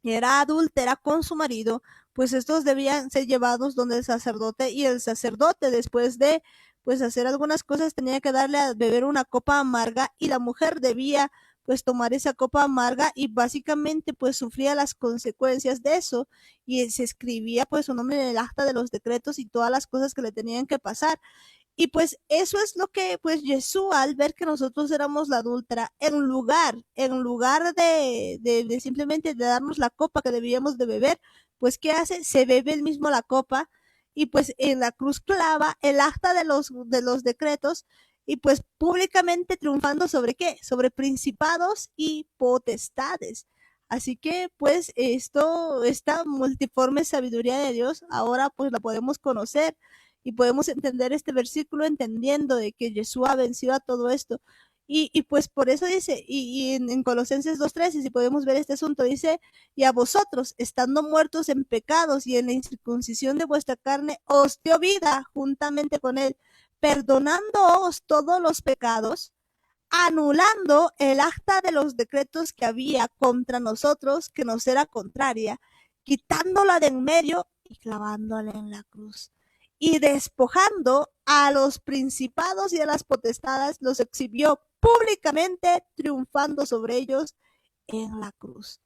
Speaker 2: era adúltera con su marido, pues estos debían ser llevados donde el sacerdote y el sacerdote después de pues hacer algunas cosas tenía que darle a beber una copa amarga y la mujer debía pues tomar esa copa amarga y básicamente pues sufría las consecuencias de eso y se escribía pues su nombre en el acta de los decretos y todas las cosas que le tenían que pasar. Y pues eso es lo que pues Jesús, al ver que nosotros éramos la adúltera, en lugar de simplemente de darnos la copa que debíamos de beber, pues ¿qué hace? Se bebe él mismo la copa y pues en la cruz clava el acta de los decretos y pues públicamente triunfando sobre qué? Sobre principados y potestades. Así que pues esta multiforme sabiduría de Dios, ahora pues la podemos conocer y podemos entender este versículo entendiendo de que Jesús ha vencido a todo esto. Y pues por eso dice, y en Colosenses 2:13, si podemos ver este asunto, dice, y a vosotros, estando muertos en pecados y en la incircuncisión de vuestra carne, os dio vida juntamente con él, perdonándoos todos los pecados, anulando el acta de los decretos que había contra nosotros, que nos era contraria, quitándola de en medio y clavándola en la cruz. Y despojando a los principados y a las potestades, los exhibió públicamente, triunfando sobre ellos en la cruz.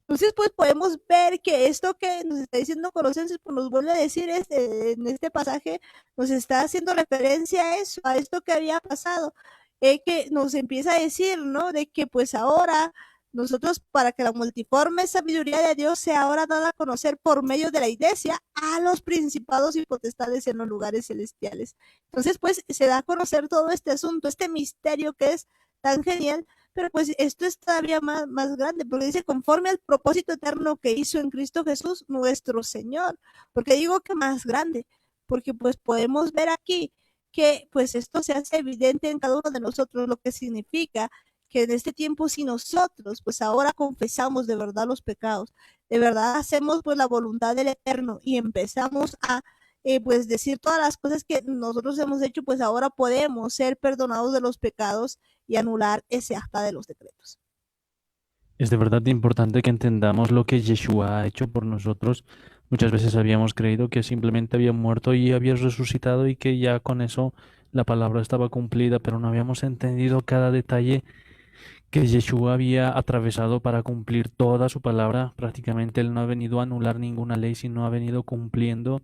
Speaker 2: Entonces, pues podemos ver que esto que nos está diciendo Colosenses, pues nos vuelve a decir en este pasaje, nos está haciendo referencia a eso, a esto que había pasado, que nos empieza a decir, ¿no? De que pues ahora nosotros, para que la multiforme sabiduría de Dios sea ahora dada a conocer por medio de la iglesia a los principados y potestades en los lugares celestiales. Entonces, pues se da a conocer todo este asunto, este misterio que es tan genial, pero pues esto es todavía más grande, porque dice conforme al propósito eterno que hizo en Cristo Jesús, nuestro Señor. Porque digo que más grande, porque pues podemos ver aquí que pues esto se hace evidente en cada uno de nosotros, lo que significa que en este tiempo si nosotros pues ahora confesamos de verdad los pecados, de verdad hacemos pues la voluntad del Eterno y empezamos a pues decir todas las cosas que nosotros hemos hecho, pues ahora podemos ser perdonados de los pecados y anular ese acta de los decretos.
Speaker 3: Es de verdad importante que entendamos lo que Yeshua ha hecho por nosotros. Muchas veces habíamos creído que simplemente había muerto y había resucitado y que ya con eso la palabra estaba cumplida, pero no habíamos entendido cada detalle que Yeshua había atravesado para cumplir toda su palabra. Prácticamente él no ha venido a anular ninguna ley, sino ha venido cumpliendo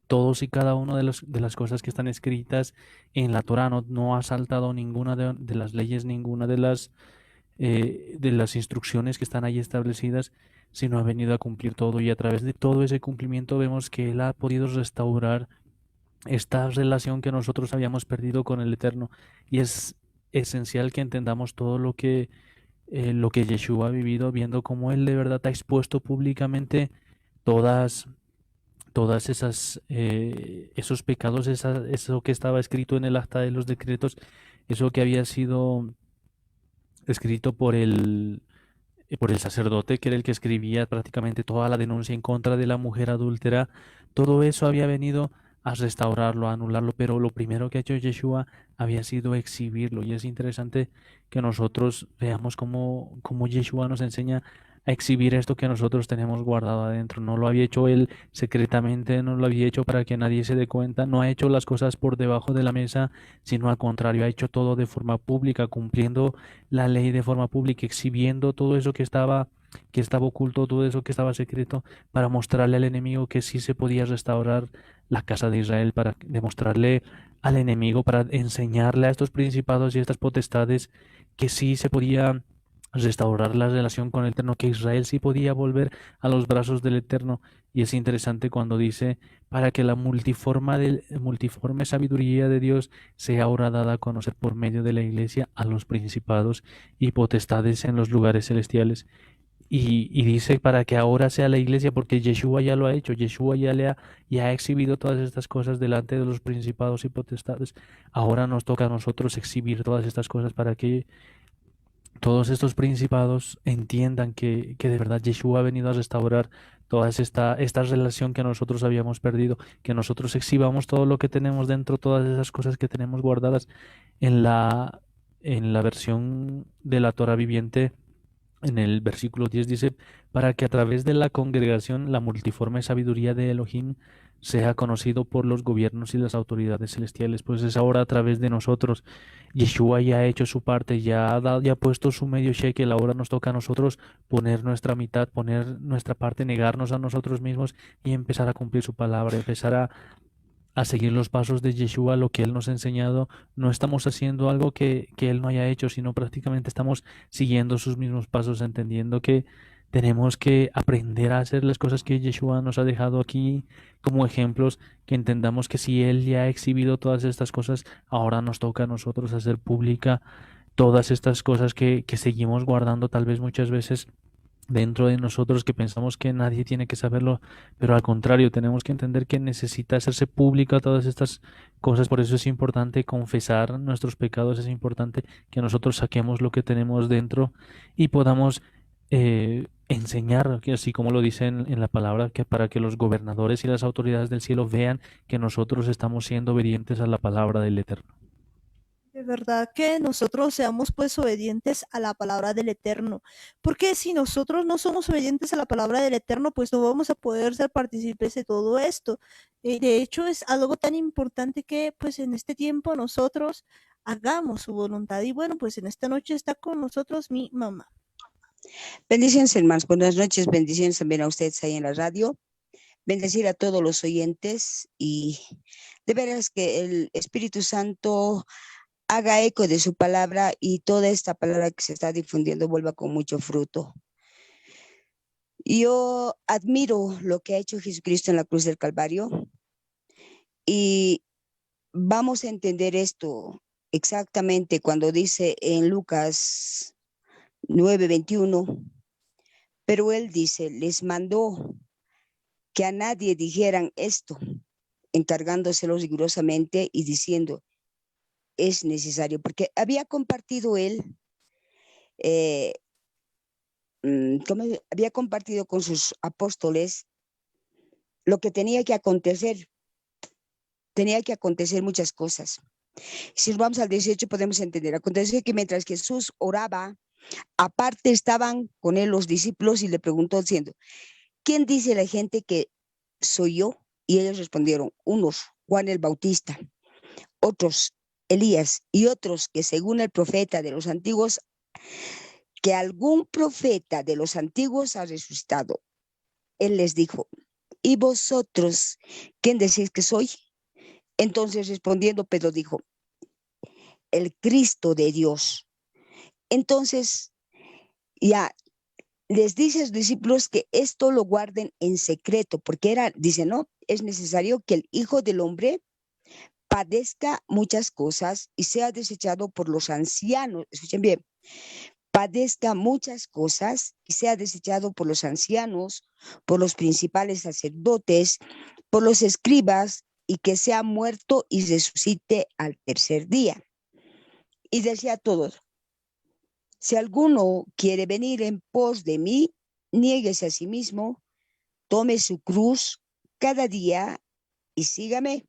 Speaker 3: todos y cada una de las cosas que están escritas en la Torá. No ha saltado ninguna de las leyes, ninguna de las instrucciones que están ahí establecidas, sino ha venido a cumplir todo, y a través de todo ese cumplimiento vemos que Él ha podido restaurar esta relación que nosotros habíamos perdido con el Eterno. Y es esencial que entendamos todo lo que Yeshua ha vivido, viendo cómo Él de verdad ha expuesto públicamente todas esos pecados, eso que estaba escrito en el acta de los decretos, eso que había sido escrito por el sacerdote, que era el que escribía prácticamente toda la denuncia en contra de la mujer adúltera. Todo eso había venido a restaurarlo, a anularlo, pero lo primero que ha hecho Yeshua había sido exhibirlo. Y es interesante que nosotros veamos cómo Yeshua nos enseña a exhibir esto que nosotros tenemos guardado adentro. No lo había hecho él secretamente, no lo había hecho para que nadie se dé cuenta, no ha hecho las cosas por debajo de la mesa, sino al contrario, ha hecho todo de forma pública, cumpliendo la ley de forma pública, exhibiendo todo eso que estaba oculto, todo eso que estaba secreto, para mostrarle al enemigo que sí se podía restaurar la casa de Israel, para demostrarle al enemigo, para enseñarle a estos principados y a estas potestades que sí se podía restaurar la relación con el Eterno, que Israel sí podía volver a los brazos del Eterno. Y es interesante cuando dice, para que la multiforme sabiduría de Dios sea ahora dada a conocer por medio de la iglesia a los principados y potestades en los lugares celestiales. Y dice para que ahora sea la iglesia, porque Yeshua ya lo ha hecho, Yeshua ya ha exhibido todas estas cosas delante de los principados y potestades. Ahora nos toca a nosotros exhibir todas estas cosas para que todos estos principados entiendan que de verdad Yeshua ha venido a restaurar toda esta relación que nosotros habíamos perdido, que nosotros exhibamos todo lo que tenemos dentro, todas esas cosas que tenemos guardadas en la versión de la Torah viviente. En el versículo 10 dice, para que a través de la congregación la multiforme sabiduría de Elohim sea conocido por los gobiernos y las autoridades celestiales. Pues es ahora a través de nosotros. Yeshua ya ha hecho su parte, ya ha puesto su medio shekel. Ahora nos toca a nosotros poner nuestra mitad, poner nuestra parte, negarnos a nosotros mismos y empezar a cumplir su palabra, empezar a seguir los pasos de Yeshua, lo que Él nos ha enseñado. No estamos haciendo algo que Él no haya hecho, sino prácticamente estamos siguiendo sus mismos pasos, entendiendo que tenemos que aprender a hacer las cosas que Yeshua nos ha dejado aquí como ejemplos, que entendamos que si Él ya ha exhibido todas estas cosas, ahora nos toca a nosotros hacer pública todas estas cosas que seguimos guardando tal vez muchas veces dentro de nosotros, que pensamos que nadie tiene que saberlo, pero al contrario, tenemos que entender que necesita hacerse pública todas estas cosas. Por eso es importante confesar nuestros pecados, es importante que nosotros saquemos lo que tenemos dentro y podamos enseñar, que así como lo dice en la palabra, que para que los gobernadores y las autoridades del cielo vean que nosotros estamos siendo obedientes a la palabra del Eterno.
Speaker 2: De verdad que nosotros seamos pues obedientes a la palabra del Eterno, porque si nosotros no somos obedientes a la palabra del Eterno, pues no vamos a poder ser partícipes de todo esto. De hecho, es algo tan importante que pues en este tiempo nosotros hagamos su voluntad. Y bueno, pues en esta noche está con nosotros mi mamá.
Speaker 4: Bendiciones, hermanos. Buenas noches. Bendiciones también a ustedes ahí en la radio. Bendecir a todos los oyentes y de veras que el Espíritu Santo haga eco de su palabra y toda esta palabra que se está difundiendo vuelva con mucho fruto. Yo admiro lo que ha hecho Jesucristo en la cruz del Calvario y vamos a entender esto exactamente cuando dice en Lucas 9:21, pero él dice, les mandó que a nadie dijeran esto, encargándoselos rigurosamente y diciendo, es necesario, porque había compartido él, había compartido con sus apóstoles lo que tenía que acontecer muchas cosas. Si nos vamos al 18 podemos entender, aconteció que mientras Jesús oraba, aparte estaban con él los discípulos y le preguntó diciendo, ¿quién dice la gente que soy yo? Y ellos respondieron, unos Juan el Bautista, otros Elías y otros que según el profeta de los antiguos, que algún profeta de los antiguos ha resucitado. Él les dijo, ¿y vosotros quién decís que soy? Entonces respondiendo Pedro dijo, el Cristo de Dios. Entonces ya les dice a los discípulos que esto lo guarden en secreto, porque dice, no, es necesario que el Hijo del Hombre padezca muchas cosas y sea desechado por los ancianos. Escuchen bien, padezca muchas cosas y sea desechado por los ancianos, por los principales sacerdotes, por los escribas, y que sea muerto y resucite al tercer día. Y decía a todos, si alguno quiere venir en pos de mí, niéguese a sí mismo, tome su cruz cada día y sígame.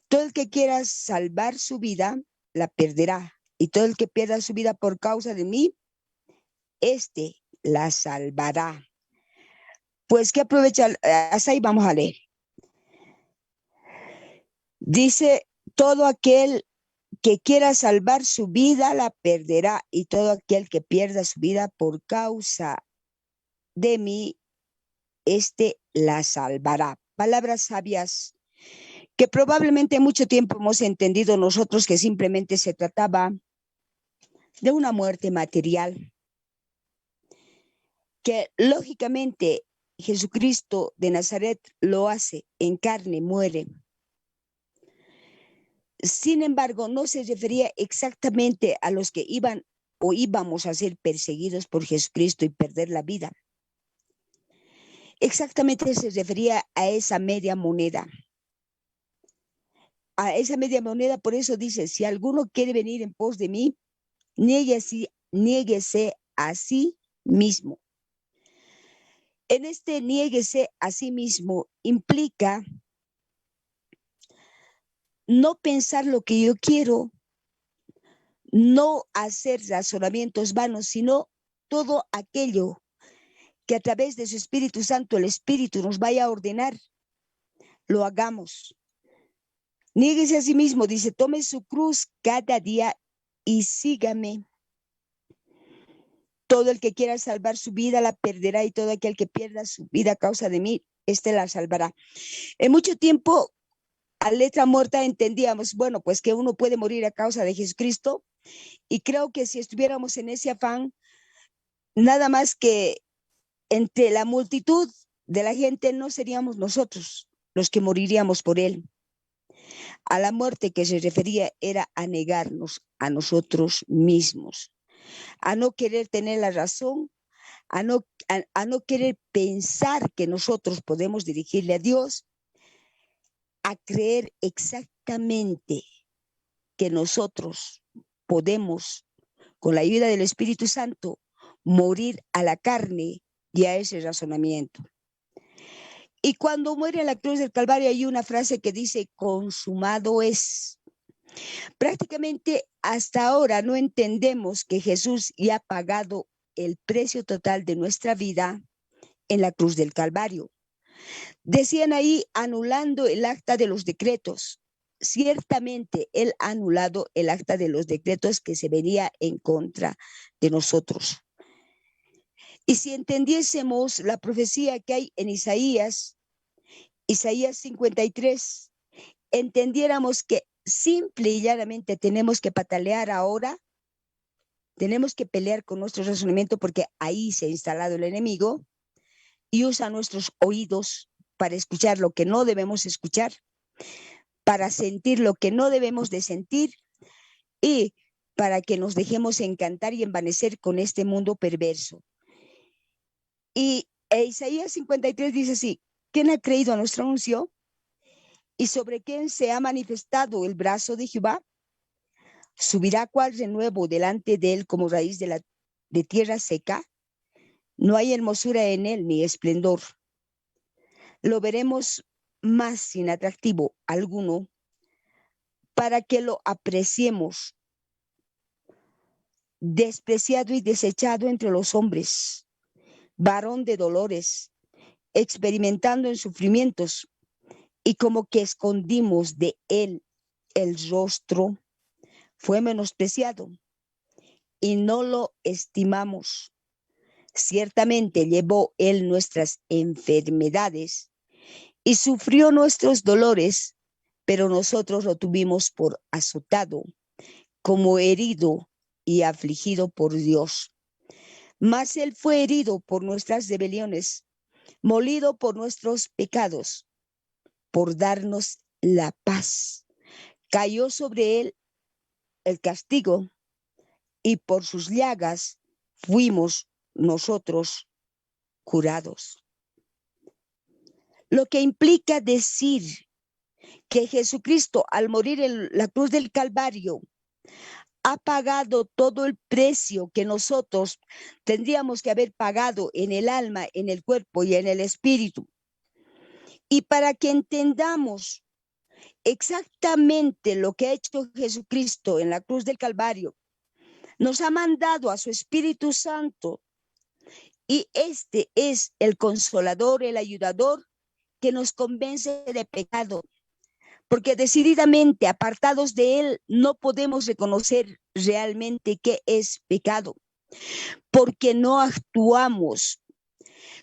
Speaker 4: Todo el que quiera salvar su vida, la perderá. Y todo el que pierda su vida por causa de mí, este la salvará. Pues que aprovecha, hasta ahí vamos a leer. Dice, todo aquel que quiera salvar su vida, la perderá. Y todo aquel que pierda su vida por causa de mí, este la salvará. Palabras sabias que probablemente mucho tiempo hemos entendido nosotros que simplemente se trataba de una muerte material, que lógicamente Jesucristo de Nazaret lo hace en carne, muere. Sin embargo, no se refería exactamente a los que iban o íbamos a ser perseguidos por Jesucristo y perder la vida. Exactamente se refería a esa media moneda. A esa media moneda, por eso dice, si alguno quiere venir en pos de mí, niéguese a sí mismo. En este niéguese a sí mismo implica no pensar lo que yo quiero, no hacer razonamientos vanos, sino todo aquello que a través de su Espíritu Santo, el Espíritu nos vaya a ordenar, lo hagamos. Niéguese a sí mismo, dice, tome su cruz cada día y sígame. Todo el que quiera salvar su vida la perderá y todo aquel que pierda su vida a causa de mí, este la salvará. En mucho tiempo a letra muerta entendíamos, bueno, pues que uno puede morir a causa de Jesucristo. Y creo que si estuviéramos en ese afán, nada más que entre la multitud de la gente no seríamos nosotros los que moriríamos por él. A la muerte que se refería era a negarnos a nosotros mismos, a no querer tener la razón, a no querer pensar que nosotros podemos dirigirle a Dios, a creer exactamente que nosotros podemos, con la ayuda del Espíritu Santo, morir a la carne y a ese razonamiento. Y cuando muere en la cruz del Calvario hay una frase que dice, consumado es. Prácticamente hasta ahora no entendemos que Jesús ya ha pagado el precio total de nuestra vida en la cruz del Calvario. Decían ahí, anulando el acta de los decretos. Ciertamente él ha anulado el acta de los decretos que se venía en contra de nosotros. Y si entendiésemos la profecía que hay en Isaías 53, entendiéramos que simple y llanamente tenemos que patalear ahora, tenemos que pelear con nuestro razonamiento porque ahí se ha instalado el enemigo y usa nuestros oídos para escuchar lo que no debemos escuchar, para sentir lo que no debemos de sentir y para que nos dejemos encantar y envanecer con este mundo perverso. Y Isaías 53 dice así, ¿quién ha creído a nuestro anuncio? ¿Y sobre quién se ha manifestado el brazo de Jehová? ¿Subirá cual renuevo delante de él como raíz de tierra seca? No hay hermosura en él ni esplendor. Lo veremos más sin atractivo alguno para que lo apreciemos. Despreciado y desechado entre los hombres, varón de dolores, experimentando en sufrimientos, y como que escondimos de él el rostro, fue menospreciado y no lo estimamos. Ciertamente llevó él nuestras enfermedades y sufrió nuestros dolores, pero nosotros lo tuvimos por azotado, como herido y afligido por Dios. Mas él fue herido por nuestras rebeliones, molido por nuestros pecados, por darnos la paz. Cayó sobre él el castigo y por sus llagas fuimos nosotros curados. Lo que implica decir que Jesucristo al morir en la cruz del Calvario ha pagado todo el precio que nosotros tendríamos que haber pagado en el alma, en el cuerpo y en el espíritu. Y para que entendamos exactamente lo que ha hecho Jesucristo en la cruz del Calvario, nos ha mandado a su Espíritu Santo y este es el consolador, el ayudador que nos convence de pecado, porque decididamente apartados de él no podemos reconocer realmente qué es pecado, porque no actuamos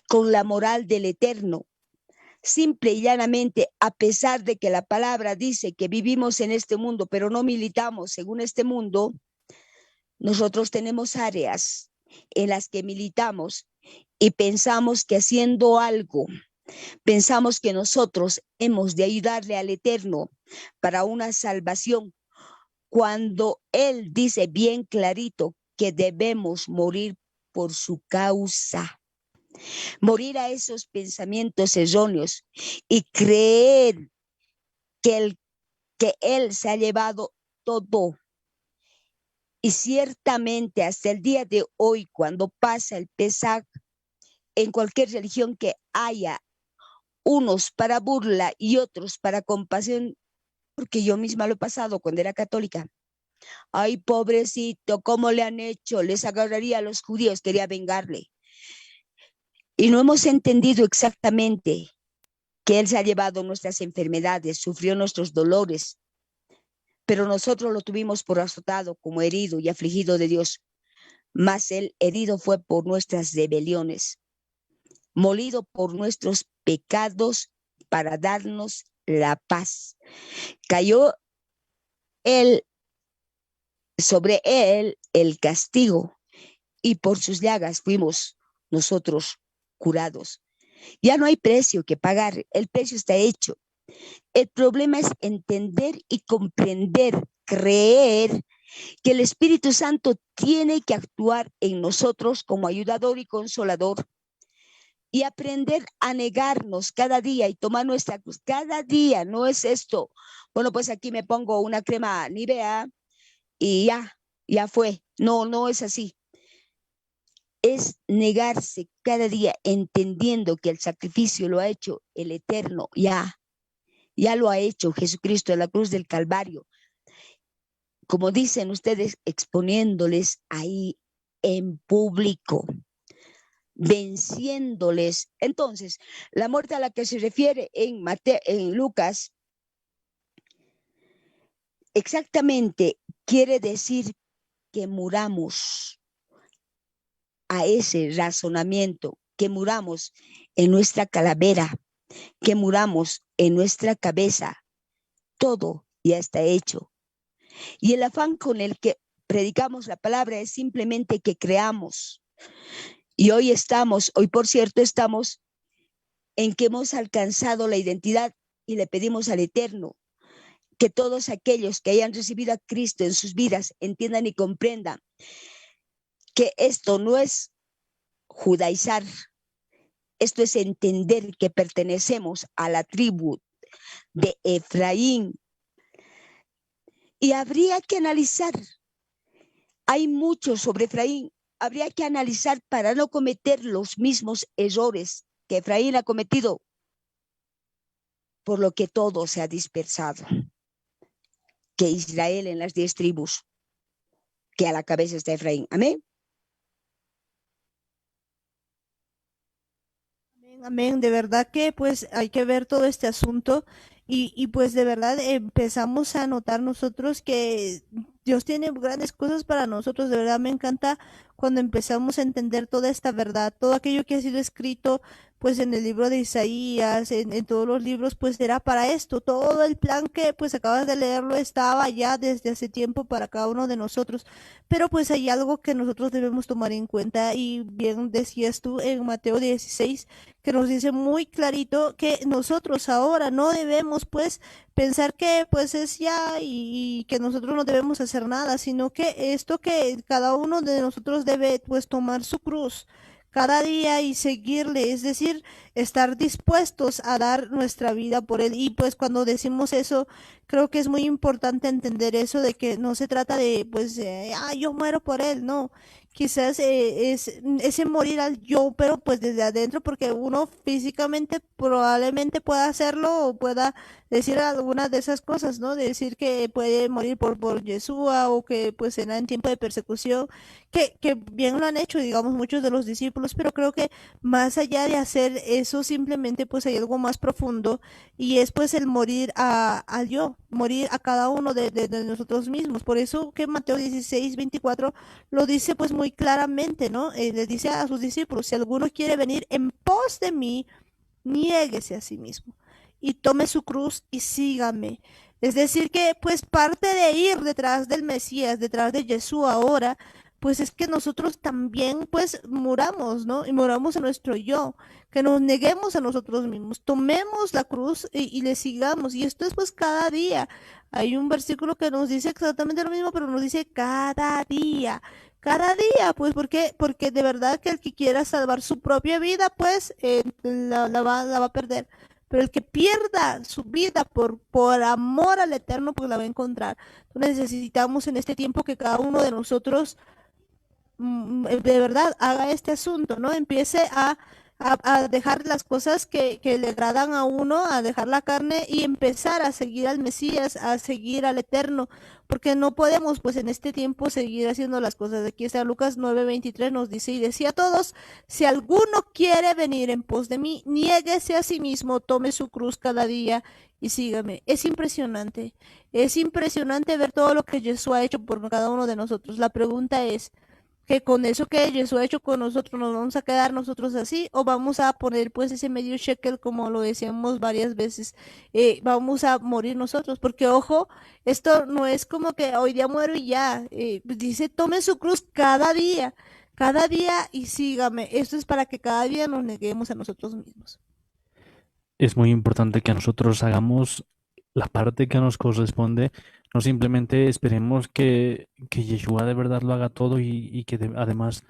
Speaker 4: con la moral del Eterno. Simple y llanamente, a pesar de que la palabra dice que vivimos en este mundo, pero no militamos según este mundo, nosotros tenemos áreas en las que militamos y pensamos que haciendo algo, pensamos que nosotros hemos de ayudarle al Eterno para una salvación, cuando Él dice bien clarito que debemos morir por su causa. Morir a esos pensamientos erróneos y creer que Él se ha llevado todo. Y ciertamente hasta el día de hoy, cuando pasa el Pesaj, en cualquier religión que haya, unos para burla y otros para compasión, porque yo misma lo he pasado cuando era católica. Ay, pobrecito, ¿cómo le han hecho? Les agarraría a los judíos, quería vengarle. Y no hemos entendido exactamente que Él se ha llevado nuestras enfermedades, sufrió nuestros dolores, pero nosotros lo tuvimos por azotado, como herido y afligido de Dios. Mas Él herido fue por nuestras rebeliones, molido por nuestros pecados para darnos la paz. Cayó él, sobre él el castigo, y por sus llagas fuimos nosotros curados. Ya no hay precio que pagar, el precio está hecho. El problema es entender y comprender, creer que el Espíritu Santo tiene que actuar en nosotros como ayudador y consolador, y aprender a negarnos cada día y tomar nuestra cruz cada día. No es esto, bueno, pues aquí me pongo una crema Nivea y ya fue. No, no es así. Es negarse cada día entendiendo que el sacrificio lo ha hecho el Eterno, ya lo ha hecho Jesucristo en la cruz del Calvario. Como dicen ustedes, exponiéndoles ahí en público, venciéndoles. Entonces, la muerte a la que se refiere en Lucas, exactamente quiere decir que muramos a ese razonamiento, que muramos en nuestra calavera, que muramos en nuestra cabeza. Todo ya está hecho. Y el afán con el que predicamos la palabra es simplemente que creamos. Y hoy por cierto, estamos en que hemos alcanzado la identidad, y le pedimos al Eterno que todos aquellos que hayan recibido a Cristo en sus vidas entiendan y comprendan que esto no es judaizar, esto es entender que pertenecemos a la tribu de Efraín. Y habría que analizar, hay mucho sobre Efraín, habría que analizar para no cometer los mismos errores que Efraín ha cometido, por lo que todo se ha dispersado, que Israel en las 10 tribus, que a la cabeza está Efraín. Amén.
Speaker 2: Amén, de verdad que pues hay que ver todo este asunto y pues de verdad empezamos a notar nosotros que Dios tiene grandes cosas para nosotros. De verdad me encanta cuando empezamos a entender toda esta verdad, todo aquello que ha sido escrito pues en el libro de Isaías, en todos los libros, pues era para esto. Todo el plan que pues acabas de leerlo estaba ya desde hace tiempo para cada uno de nosotros. Pero pues hay algo que nosotros debemos tomar en cuenta, y bien decías tú en Mateo 16, que nos dice muy clarito que nosotros ahora no debemos pues pensar que pues es ya y que nosotros no debemos hacer nada, sino que esto, que cada uno de nosotros debe pues tomar su cruz cada día y seguirle, es decir, estar dispuestos a dar nuestra vida por él. Y pues cuando decimos eso, creo que es muy importante entender eso, de que no se trata de pues yo muero por él, no. Quizás es ese morir al yo, pero pues desde adentro, porque uno físicamente probablemente pueda hacerlo o pueda decir algunas de esas cosas, ¿no? De decir que puede morir por Yeshua, o que pues será en tiempo de persecución, que bien lo han hecho, digamos, muchos de los discípulos, pero creo que más allá de hacer eso, simplemente pues hay algo más profundo, y es pues el morir al yo, morir a cada uno de nosotros mismos. Por eso que Mateo 16:24 lo dice pues muy claramente, ¿no? Le dice a sus discípulos: si alguno quiere venir en pos de mí, niéguese a sí mismo y tome su cruz y sígame. Es decir, que pues parte de ir detrás del Mesías, detrás de Jesús ahora, pues es que nosotros también pues muramos, ¿no? Y muramos a nuestro yo, que nos neguemos a nosotros mismos, tomemos la cruz y le sigamos. Y esto es pues cada día. Hay un versículo que nos dice exactamente lo mismo, pero nos dice cada día, pues porque de verdad que el que quiera salvar su propia vida, pues la va a perder. Pero el que pierda su vida por amor al Eterno, pues la va a encontrar. Entonces necesitamos en este tiempo que cada uno de nosotros de verdad haga este asunto, ¿no? Empiece a dejar las cosas que le agradan a uno, a dejar la carne y empezar a seguir al Mesías, a seguir al Eterno, porque no podemos pues en este tiempo seguir haciendo las cosas. Aquí está Lucas 9:23, nos dice: y decía a todos: si alguno quiere venir en pos de mí, niéguese a sí mismo, tome su cruz cada día y sígame. Es impresionante ver todo lo que Jesús ha hecho por cada uno de nosotros. La pregunta es: que con eso que Jesús ha hecho con nosotros nos vamos a quedar nosotros así o vamos a poner pues ese medio shekel como lo decíamos varias veces, vamos a morir nosotros, porque ojo, esto no es como que hoy día muero y ya, dice tome su cruz cada día y sígame, esto es para que cada día nos neguemos a nosotros mismos.
Speaker 3: Es muy importante que nosotros hagamos la parte que nos corresponde, no simplemente esperemos que Yeshua de verdad lo haga todo y que además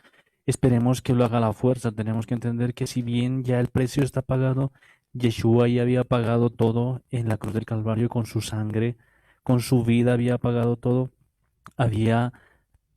Speaker 3: esperemos que lo haga a la fuerza. Tenemos que entender que si bien ya el precio está pagado, Yeshua ya había pagado todo en la cruz del Calvario con su sangre, con su vida había pagado todo, había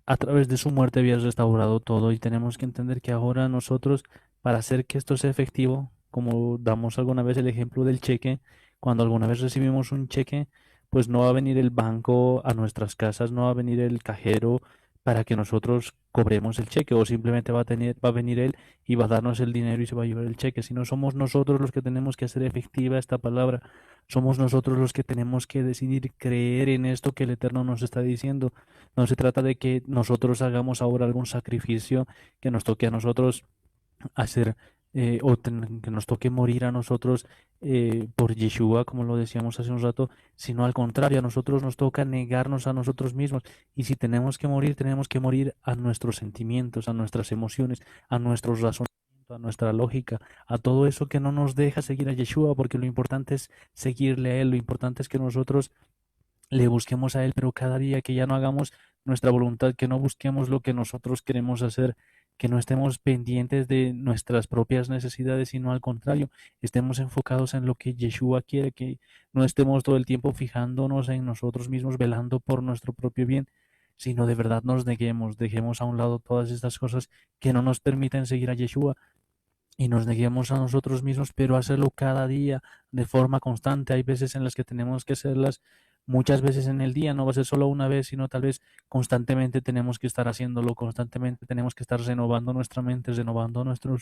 Speaker 3: a través de su muerte había restaurado todo y tenemos que entender que ahora nosotros, para hacer que esto sea efectivo, como damos alguna vez el ejemplo del cheque, cuando alguna vez recibimos un cheque, pues no va a venir el banco a nuestras casas, no va a venir el cajero para que nosotros cobremos el cheque o simplemente va a venir él y va a darnos el dinero y se va a llevar el cheque, sino somos nosotros los que tenemos que hacer efectiva esta palabra, somos nosotros los que tenemos que decidir creer en esto que el Eterno nos está diciendo. No se trata de que nosotros hagamos ahora algún sacrificio que nos toque a nosotros hacer que nos toque morir a nosotros por Yeshua, como lo decíamos hace un rato, sino al contrario, a nosotros nos toca negarnos a nosotros mismos. Y si tenemos que morir a nuestros sentimientos, a nuestras emociones, a nuestros razonamientos, a nuestra lógica, a todo eso que no nos deja seguir a Yeshua, porque lo importante es seguirle a Él, lo importante es que nosotros le busquemos a Él, pero cada día que ya no hagamos nuestra voluntad, que no busquemos lo que nosotros queremos hacer, que no estemos pendientes de nuestras propias necesidades, sino al contrario, estemos enfocados en lo que Yeshua quiere, que no estemos todo el tiempo fijándonos en nosotros mismos, velando por nuestro propio bien, sino de verdad nos neguemos, dejemos a un lado todas estas cosas que no nos permiten seguir a Yeshua y nos neguemos a nosotros mismos, pero hacerlo cada día de forma constante. Hay veces en las que tenemos que hacerlas muchas veces en el día, no va a ser solo una vez, sino tal vez constantemente tenemos que estar haciéndolo, constantemente tenemos que estar renovando nuestra mente, renovando nuestro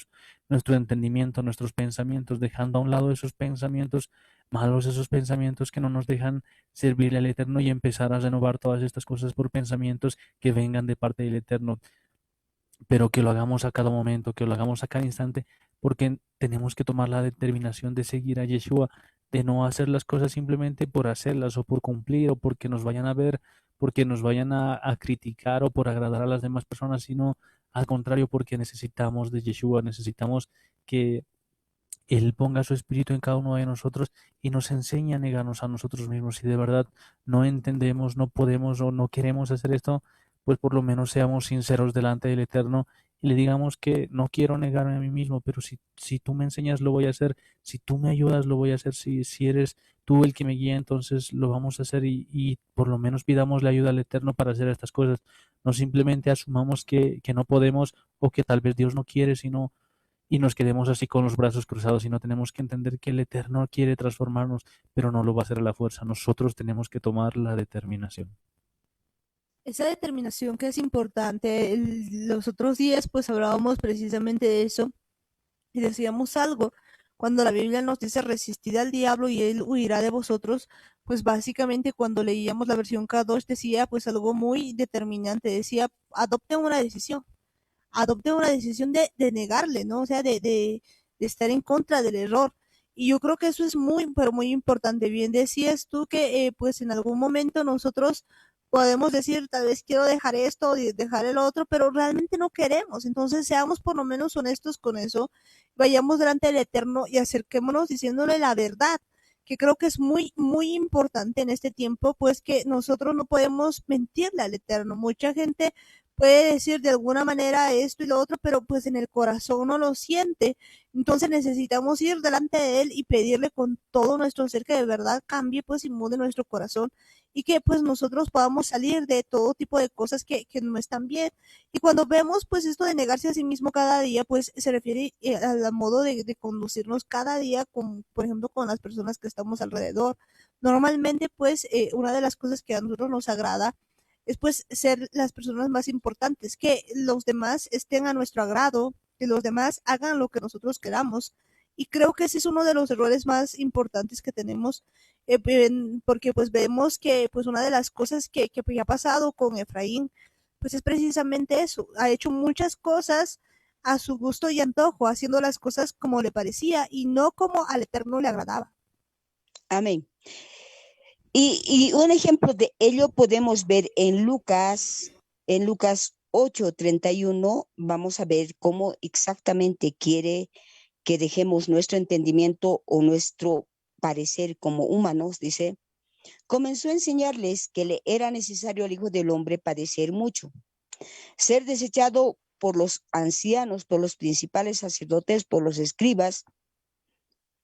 Speaker 3: entendimiento, nuestros pensamientos, dejando a un lado esos pensamientos malos, esos pensamientos que no nos dejan servirle al Eterno y empezar a renovar todas estas cosas por pensamientos que vengan de parte del Eterno, pero que lo hagamos a cada momento, que lo hagamos a cada instante, porque tenemos que tomar la determinación de seguir a Yeshua, de no hacer las cosas simplemente por hacerlas o por cumplir o porque nos vayan a ver, porque nos vayan a criticar o por agradar a las demás personas, sino al contrario, porque necesitamos de Yeshua, necesitamos que Él ponga su espíritu en cada uno de nosotros y nos enseñe a negarnos a nosotros mismos. Si de verdad no entendemos, no podemos o no queremos hacer esto, pues por lo menos seamos sinceros delante del Eterno y le digamos que no quiero negarme a mí mismo, pero si tú me enseñas lo voy a hacer, si tú me ayudas lo voy a hacer, si eres tú el que me guía, entonces lo vamos a hacer y por lo menos pidamos la ayuda al Eterno para hacer estas cosas. No simplemente asumamos que no podemos o que tal vez Dios no quiere, sino y nos quedemos así con los brazos cruzados y no tenemos que entender que el Eterno quiere transformarnos, pero no lo va a hacer a la fuerza. Nosotros tenemos que tomar la determinación.
Speaker 2: Esa determinación que es importante, los otros días pues hablábamos precisamente de eso y decíamos algo, cuando la Biblia nos dice resistid al diablo y él huirá de vosotros, pues básicamente cuando leíamos la versión K2 decía pues algo muy determinante, decía adopten una decisión de negarle, ¿no? O sea, de estar en contra del error. Y yo creo que eso es muy, pero muy importante. Bien decías tú que pues en algún momento nosotros podemos decir, tal vez quiero dejar esto y dejar el otro, pero realmente no queremos. Entonces seamos por lo menos honestos con eso, vayamos delante del Eterno y acerquémonos diciéndole la verdad, que creo que es muy, muy importante en este tiempo, pues que nosotros no podemos mentirle al Eterno. Mucha gente puede decir de alguna manera esto y lo otro, pero pues en el corazón no lo siente. Entonces necesitamos ir delante de Él y pedirle con todo nuestro ser que de verdad cambie pues y mude nuestro corazón y que pues nosotros podamos salir de todo tipo de cosas que no están bien. Y cuando vemos pues esto de negarse a sí mismo cada día, pues se refiere al modo de conducirnos cada día, con, por ejemplo, con las personas que estamos alrededor. Normalmente pues una de las cosas que a nosotros nos agrada es pues ser las personas más importantes, que los demás estén a nuestro agrado, que los demás hagan lo que nosotros queramos. Y creo que ese es uno de los errores más importantes que tenemos, porque pues vemos que pues una de las cosas que ha pasado con Efraín, pues es precisamente eso. Ha hecho muchas cosas a su gusto y antojo, haciendo las cosas como le parecía y no como al Eterno le agradaba.
Speaker 4: Amén. Y un ejemplo de ello podemos ver en Lucas 8:31. Vamos a ver cómo exactamente quiere que dejemos nuestro entendimiento o nuestro parecer como humanos. Dice, comenzó a enseñarles que le era necesario al Hijo del Hombre padecer mucho, ser desechado por los ancianos, por los principales sacerdotes, por los escribas,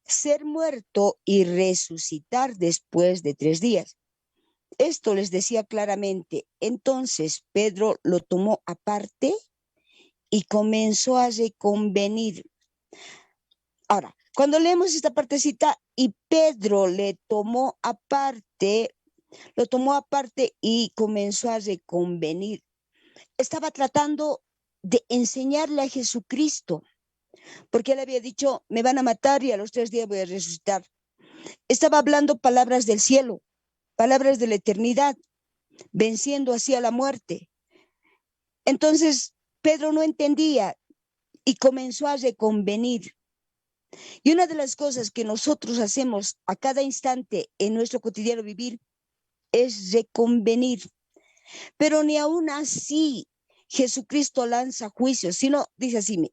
Speaker 4: ser muerto y resucitar después de 3 días. Esto les decía claramente. Entonces Pedro lo tomó aparte y comenzó a reconvenir. Ahora, cuando leemos esta partecita, y Pedro lo tomó aparte y comenzó a reconvenir. Estaba tratando de enseñarle a Jesucristo, porque él había dicho, me van a matar y a los 3 días voy a resucitar. Estaba hablando palabras del cielo, palabras de la eternidad, venciendo así a la muerte. Entonces, Pedro no entendía y comenzó a reconvenir. Y una de las cosas que nosotros hacemos a cada instante en nuestro cotidiano vivir es reconvenir. Pero ni aún así Jesucristo lanza juicios, sino dice así,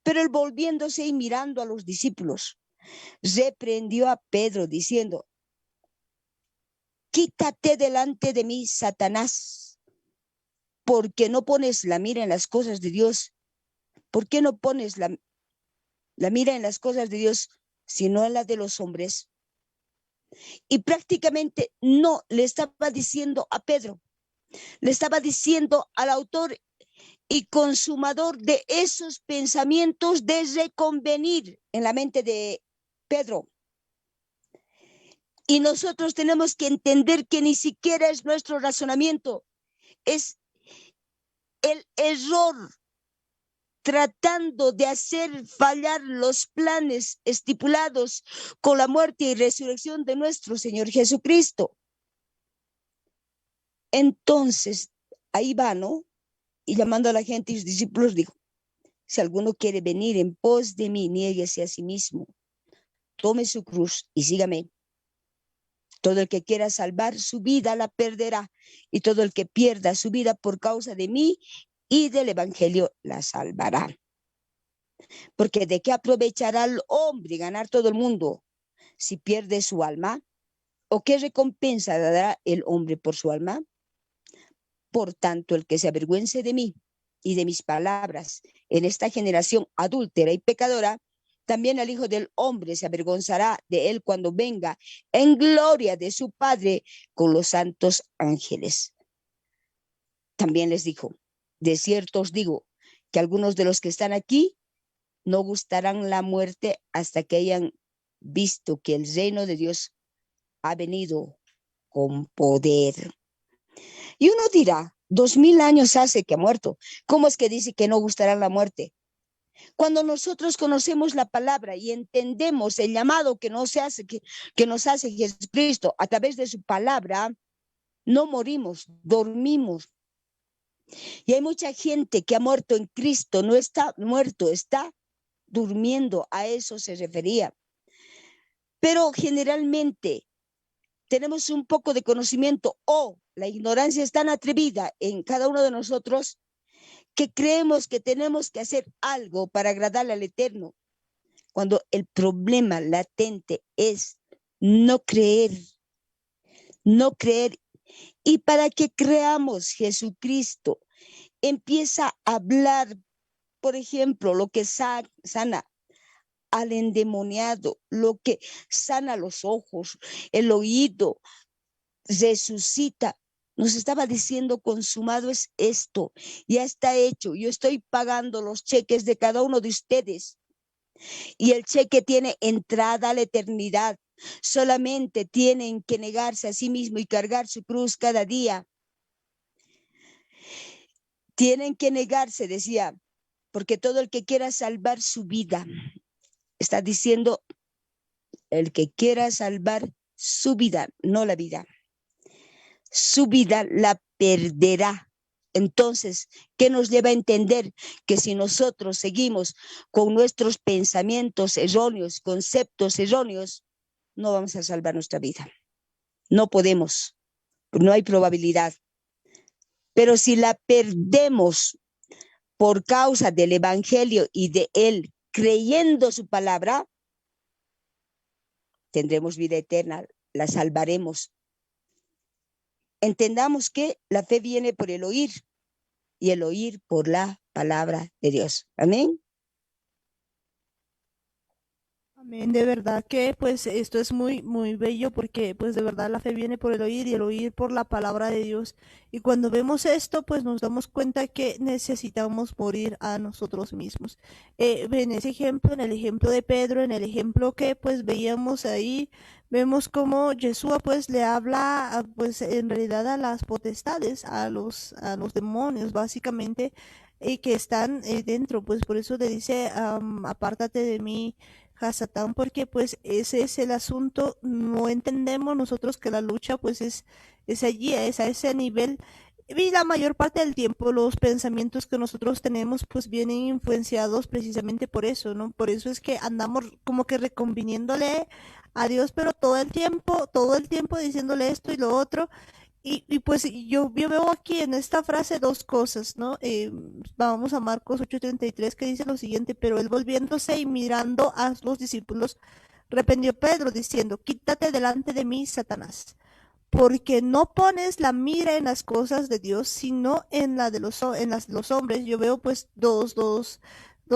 Speaker 4: pero él volviéndose y mirando a los discípulos, reprendió a Pedro diciendo, quítate delante de mí, Satanás, porque no pones la mira en las cosas de Dios. ¿Por qué no pones la mira en las cosas de Dios, sino en las de los hombres? Y prácticamente no le estaba diciendo a Pedro, le estaba diciendo al autor y consumador de esos pensamientos de reconvenir en la mente de Pedro. Y nosotros tenemos que entender que ni siquiera es nuestro razonamiento, es el error tratando de hacer fallar los planes estipulados con la muerte y resurrección de nuestro Señor Jesucristo. Entonces, ahí va, ¿no? Y llamando a la gente y sus discípulos dijo, si alguno quiere venir en pos de mí, niéguese a sí mismo, tome su cruz y sígame. Todo el que quiera salvar su vida la perderá, y todo el que pierda su vida por causa de mí y del evangelio la salvará. Porque ¿de qué aprovechará el hombre ganar todo el mundo si pierde su alma? ¿O qué recompensa dará el hombre por su alma? Por tanto, el que se avergüence de mí y de mis palabras en esta generación adúltera y pecadora, también el Hijo del Hombre se avergonzará de él cuando venga en gloria de su Padre con los santos ángeles. También les dijo, de cierto os digo que algunos de los que están aquí no gustarán la muerte hasta que hayan visto que el reino de Dios ha venido con poder. Y uno dirá, 2000 años hace que ha muerto. ¿Cómo es que dice que no gustará la muerte? Cuando nosotros conocemos la palabra y entendemos el llamado que nos hace Jesucristo a través de su palabra, no morimos, dormimos. Y hay mucha gente que ha muerto en Cristo, no está muerto, está durmiendo, a eso se refería. Pero generalmente tenemos un poco de conocimiento o la ignorancia es tan atrevida en cada uno de nosotros que creemos que tenemos que hacer algo para agradarle al Eterno, cuando el problema latente es no creer. Y para que creamos, Jesucristo empieza a hablar, por ejemplo, lo que sana al endemoniado, lo que sana los ojos, el oído, resucita. Nos estaba diciendo, consumado es esto, ya está hecho, yo estoy pagando los cheques de cada uno de ustedes y el cheque tiene entrada a la eternidad. Solamente tienen que negarse a sí mismo y cargar su cruz cada día. Tienen que negarse, decía, porque todo el que quiera salvar su vida, está diciendo, el que quiera salvar su vida, no la vida, su vida la perderá. Entonces, ¿qué nos lleva a entender? Que si nosotros seguimos con nuestros pensamientos erróneos, conceptos erróneos, no vamos a salvar nuestra vida. No podemos, no hay probabilidad. Pero si la perdemos por causa del Evangelio y de Él creyendo su palabra, tendremos vida eterna, la salvaremos. Entendamos que la fe viene por el oír y el oír por la palabra de Dios. Amén.
Speaker 2: Amén, de verdad que pues esto es muy muy bello porque pues de verdad la fe viene por el oír y el oír por la palabra de Dios. Y cuando vemos esto pues nos damos cuenta que necesitamos morir a nosotros mismos. En ese ejemplo, en el ejemplo de Pedro, en el ejemplo que pues veíamos ahí, vemos como Yeshua pues le habla pues en realidad a las potestades, a los demonios básicamente, y que están dentro, pues por eso le dice, apártate de mí, Hasatán, porque pues ese es el asunto. No entendemos nosotros que la lucha pues es allí, es a ese nivel. Y la mayor parte del tiempo los pensamientos que nosotros tenemos pues vienen influenciados precisamente por eso, ¿no? Por eso es que andamos como que reconviniéndole a Dios, pero todo el tiempo diciéndole esto y lo otro. Y pues yo veo aquí en esta frase dos cosas, ¿no? Vamos a Marcos 8:33 que dice lo siguiente: pero él volviéndose y mirando a los discípulos, reprendió a Pedro diciendo: quítate delante de mí, Satanás, porque no pones la mira en las cosas de Dios, sino en la de en las de los hombres. Yo veo pues dos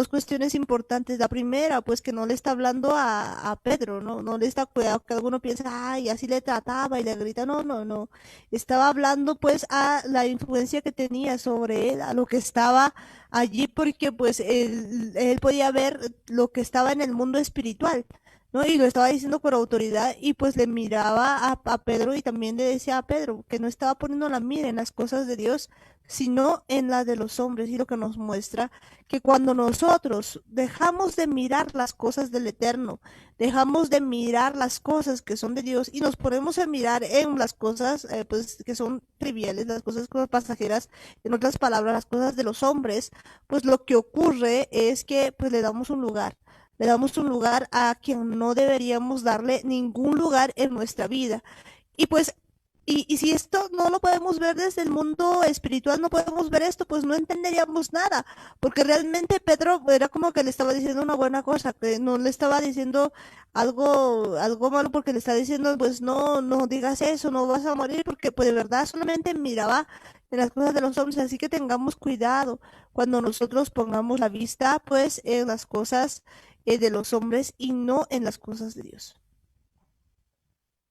Speaker 2: cuestiones importantes. La primera, pues que no le está hablando a Pedro, ¿no? No le está cuidado que alguno piensa, ay, así le trataba y le grita. No, no, no. Estaba hablando pues a la influencia que tenía sobre él, a lo que estaba allí, porque pues él podía ver lo que estaba en el mundo espiritual, ¿no? Y lo estaba diciendo con autoridad y pues le miraba a Pedro y también le decía a Pedro que no estaba poniendo la mira en las cosas de Dios, sino en las de los hombres. Y lo que nos muestra que cuando nosotros dejamos de mirar las cosas del Eterno, dejamos de mirar las cosas que son de Dios y nos ponemos a mirar en las cosas pues que son triviales, las cosas pasajeras, en otras palabras, las cosas de los hombres, pues lo que ocurre es que pues le damos un lugar a quien no deberíamos darle ningún lugar en nuestra vida. Y pues, y si esto no lo podemos ver desde el mundo espiritual, no podemos ver esto, pues no entenderíamos nada, porque realmente Pedro era como que le estaba diciendo una buena cosa, que no le estaba diciendo algo malo, porque le está diciendo, pues no, no digas eso, no vas a morir, porque pues de verdad solamente miraba en las cosas de los hombres. Así que tengamos cuidado cuando nosotros pongamos la vista pues en las cosas de los hombres y no en las cosas de Dios.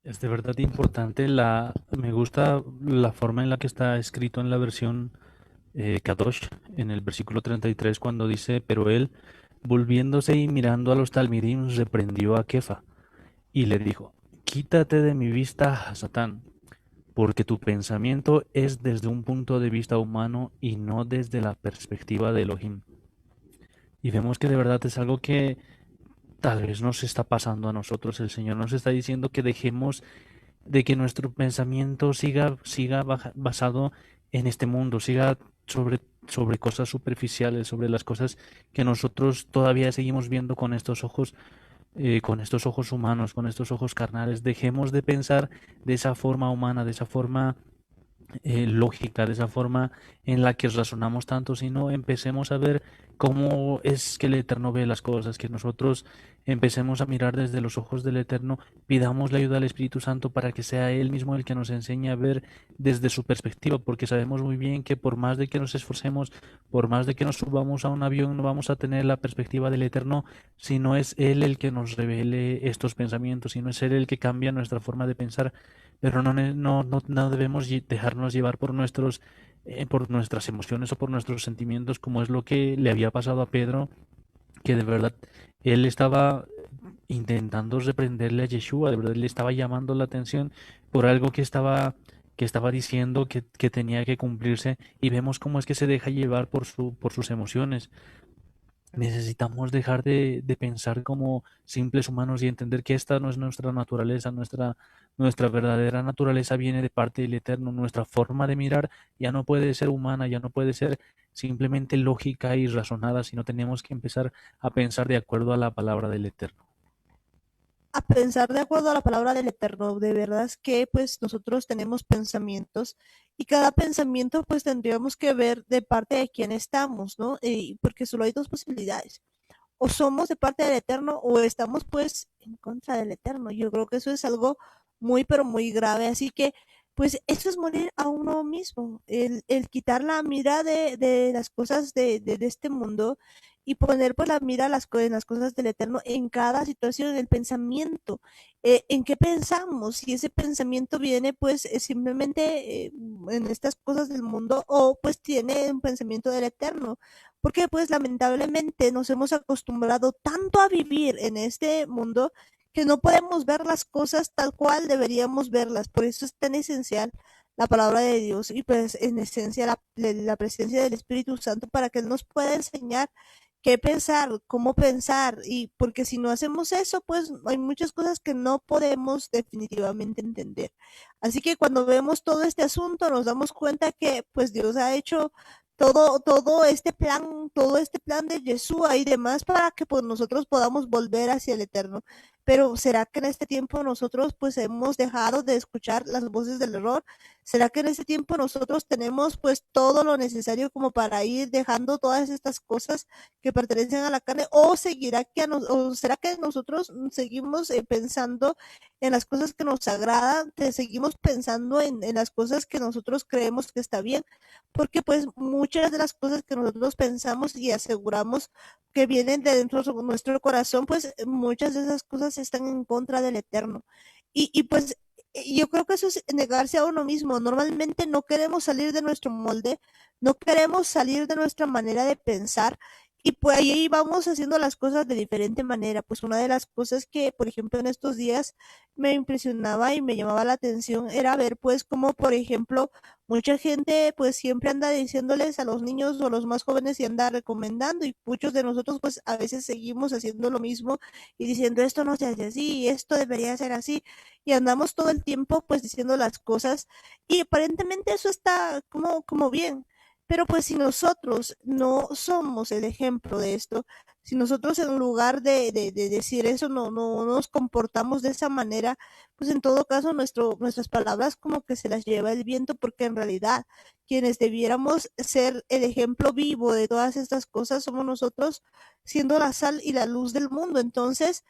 Speaker 3: Es de verdad importante me gusta la forma en la que está escrito en la versión Kadosh, en el versículo 33, cuando dice, pero él, volviéndose y mirando a los talmidim, reprendió a Kefa y le dijo, quítate de mi vista, Satán, porque tu pensamiento es desde un punto de vista humano y no desde la perspectiva de Elohim. Y vemos que de verdad es algo que tal vez nos está pasando a nosotros. El Señor nos está diciendo que dejemos de que nuestro pensamiento siga basado en este mundo, siga sobre cosas superficiales, sobre las cosas que nosotros todavía seguimos viendo con estos ojos humanos, con estos ojos carnales. Dejemos de pensar de esa forma humana, de esa forma lógica, de esa forma en la que razonamos tanto, sino empecemos a ver cómo es que el Eterno ve las cosas, que nosotros empecemos a mirar desde los ojos del Eterno, pidamos la ayuda al Espíritu Santo para que sea Él mismo el que nos enseñe a ver desde su perspectiva, porque sabemos muy bien que por más de que nos esforcemos, por más de que nos subamos a un avión, no vamos a tener la perspectiva del Eterno si no es Él el que nos revele estos pensamientos, si no es Él el que cambia nuestra forma de pensar. Pero no debemos dejarnos llevar por nuestras emociones o por nuestros sentimientos, como es lo que le había pasado a Pedro, que de verdad él estaba intentando reprenderle a Yeshua, de verdad le estaba llamando la atención por algo que estaba diciendo que tenía que cumplirse, y vemos cómo es que se deja llevar por sus emociones. Necesitamos dejar de pensar como simples humanos y entender que esta no es nuestra naturaleza, nuestra verdadera naturaleza viene de parte del Eterno. Nuestra forma de mirar ya no puede ser humana, ya no puede ser simplemente lógica y razonada, sino tenemos que empezar a pensar de acuerdo a la palabra del Eterno.
Speaker 2: A pensar de acuerdo a la palabra del Eterno. De verdad es que pues nosotros tenemos pensamientos y cada pensamiento pues tendríamos que ver de parte de quién estamos, ¿no? Porque solo hay dos posibilidades. O somos de parte del Eterno o estamos pues en contra del Eterno. Yo creo que eso es algo muy pero muy grave. Así que pues eso es morir a uno mismo, el quitar la mira de las cosas de este mundo y poner pues la mira en las cosas del Eterno en cada situación, en el pensamiento, en qué pensamos, si ese pensamiento viene pues simplemente en estas cosas del mundo o pues tiene un pensamiento del Eterno, porque pues lamentablemente nos hemos acostumbrado tanto a vivir en este mundo que no podemos ver las cosas tal cual deberíamos verlas. Por eso es tan esencial la palabra de Dios y pues en esencia la presencia del Espíritu Santo para que Él nos pueda enseñar qué pensar, cómo pensar, y porque si no hacemos eso, pues hay muchas cosas que no podemos definitivamente entender. Así que cuando vemos todo este asunto, nos damos cuenta que pues Dios ha hecho todo este plan de Yeshua y demás para que pues nosotros podamos volver hacia el Eterno. Pero ¿será que en este tiempo nosotros pues hemos dejado de escuchar las voces del error? ¿Será que en este tiempo nosotros tenemos pues todo lo necesario como para ir dejando todas estas cosas que pertenecen a la carne? ¿O o será que nosotros seguimos pensando en las cosas que nos agradan? ¿Seguimos pensando en las cosas que nosotros creemos que está bien? Porque pues muchas de las cosas que nosotros pensamos y aseguramos que vienen de dentro de nuestro corazón, pues muchas de esas cosas están en contra del Eterno. Y pues yo creo que eso es negarse a uno mismo. Normalmente no queremos salir de nuestro molde, no queremos salir de nuestra manera de pensar y pues ahí vamos haciendo las cosas de diferente manera. Pues una de las cosas que, por ejemplo, en estos días me impresionaba y me llamaba la atención era ver pues como, por ejemplo, mucha gente pues siempre anda diciéndoles a los niños o a los más jóvenes y anda recomendando y muchos de nosotros pues a veces seguimos haciendo lo mismo y diciendo esto no se hace así, esto debería ser así y andamos todo el tiempo pues diciendo las cosas y aparentemente eso está como bien. Pero pues si nosotros no somos el ejemplo de esto, si nosotros en lugar de decir eso no nos comportamos de esa manera, pues en todo caso nuestras palabras como que se las lleva el viento porque en realidad quienes debiéramos ser el ejemplo vivo de todas estas cosas somos nosotros siendo la sal y la luz del mundo. Entonces,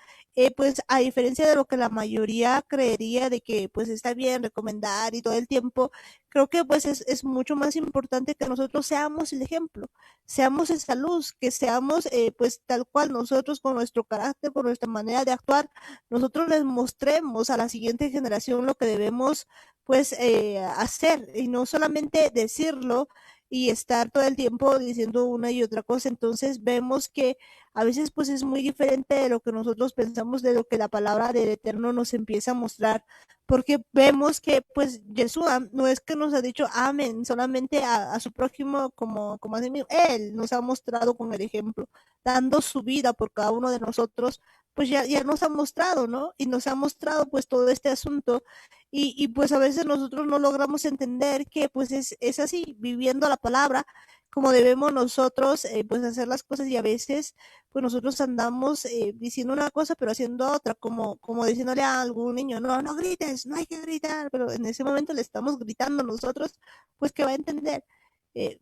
Speaker 2: pues a diferencia de lo que la mayoría creería de que pues está bien recomendar y todo el tiempo, creo que pues es mucho más importante que nosotros seamos el ejemplo, seamos esa luz, que seamos pues tal cual nosotros con nuestro carácter, con nuestra manera de actuar, nosotros les mostremos a la siguiente generación lo que debemos pues hacer y no solamente decirlo y estar todo el tiempo diciendo una y otra cosa. Entonces vemos que a veces pues es muy diferente de lo que nosotros pensamos, de lo que la palabra del Eterno nos empieza a mostrar, porque vemos que pues Yeshua no es que nos ha dicho amén solamente a su prójimo como a sí mismo, Él nos ha mostrado con el ejemplo, dando su vida por cada uno de nosotros, pues ya nos ha mostrado, ¿no? Y nos ha mostrado pues todo este asunto pues a veces nosotros no logramos entender que pues es así, viviendo la palabra, como debemos nosotros pues hacer las cosas y a veces pues nosotros andamos diciendo una cosa pero haciendo otra, como diciéndole a algún niño, no grites, no hay que gritar, pero en ese momento le estamos gritando nosotros, pues que va a entender,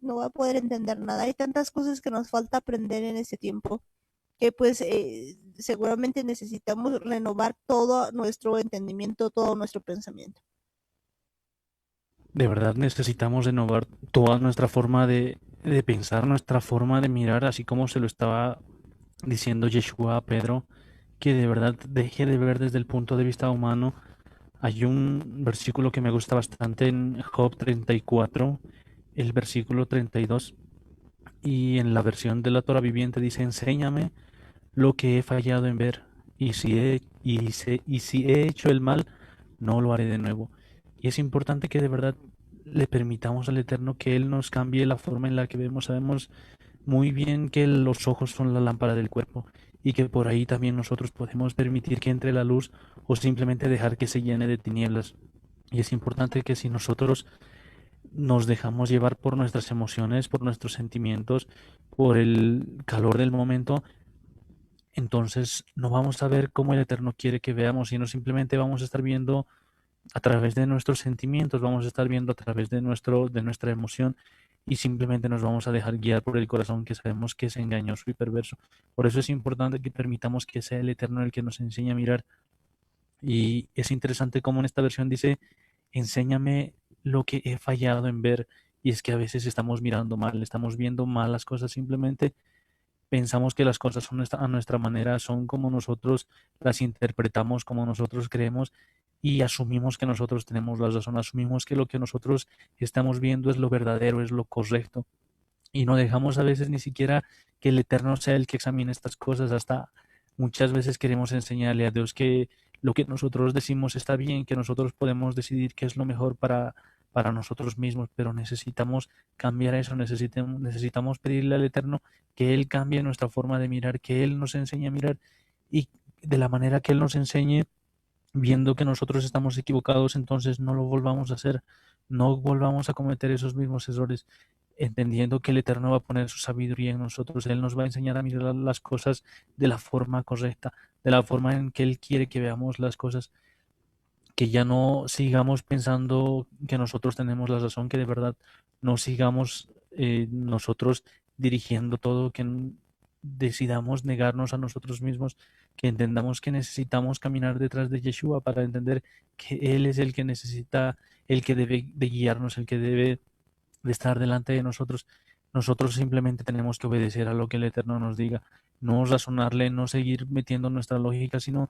Speaker 2: no va a poder entender nada. Hay tantas cosas que nos falta aprender en ese tiempo que pues seguramente necesitamos renovar todo nuestro entendimiento, todo nuestro pensamiento.
Speaker 3: De verdad necesitamos renovar toda nuestra forma de pensar, nuestra forma de mirar, así como se lo estaba diciendo Yeshua a Pedro, que de verdad deje de ver desde el punto de vista humano. Hay un versículo que me gusta bastante en Job 34, el versículo 32, y en la versión de la Torah viviente dice, enséñame lo que he fallado en ver, y si he hecho el mal, no lo haré de nuevo. Y es importante que de verdad le permitamos al Eterno que Él nos cambie la forma en la que vemos. Sabemos muy bien que los ojos son la lámpara del cuerpo y que por ahí también nosotros podemos permitir que entre la luz o simplemente dejar que se llene de tinieblas. Y es importante que si nosotros nos dejamos llevar por nuestras emociones, por nuestros sentimientos, por el calor del momento, entonces no vamos a ver cómo el Eterno quiere que veamos, sino simplemente vamos a estar viendo a través de nuestros sentimientos, vamos a estar viendo a través de nuestra emoción y simplemente nos vamos a dejar guiar por el corazón que sabemos que es engañoso y perverso. Por eso es importante que permitamos que sea el Eterno el que nos enseñe a mirar. Y es interesante cómo en esta versión dice, enséñame lo que he fallado en ver. Y es que a veces estamos mirando mal, estamos viendo mal las cosas, simplemente pensamos que las cosas son a nuestra manera, son como nosotros las interpretamos, como nosotros creemos y asumimos que nosotros tenemos la razón, asumimos que lo que nosotros estamos viendo es lo verdadero, es lo correcto y no dejamos a veces ni siquiera que el Eterno sea el que examine estas cosas, hasta muchas veces queremos enseñarle a Dios que lo que nosotros decimos está bien, que nosotros podemos decidir qué es lo mejor para nosotros mismos, pero necesitamos cambiar eso, necesitamos pedirle al Eterno que Él cambie nuestra forma de mirar, que Él nos enseñe a mirar y de la manera que Él nos enseñe, viendo que nosotros estamos equivocados, entonces no lo volvamos a hacer, no volvamos a cometer esos mismos errores, entendiendo que el Eterno va a poner su sabiduría en nosotros, Él nos va a enseñar a mirar las cosas de la forma correcta, de la forma en que Él quiere que veamos las cosas, que ya no sigamos pensando que nosotros tenemos la razón, que de verdad no sigamos nosotros dirigiendo todo, que decidamos negarnos a nosotros mismos, que entendamos que necesitamos caminar detrás de Yeshua para entender que Él es el que necesita, el que debe de guiarnos, el que debe de estar delante de nosotros. Nosotros simplemente tenemos que obedecer a lo que el Eterno nos diga, no razonarle, no seguir metiendo nuestra lógica, sino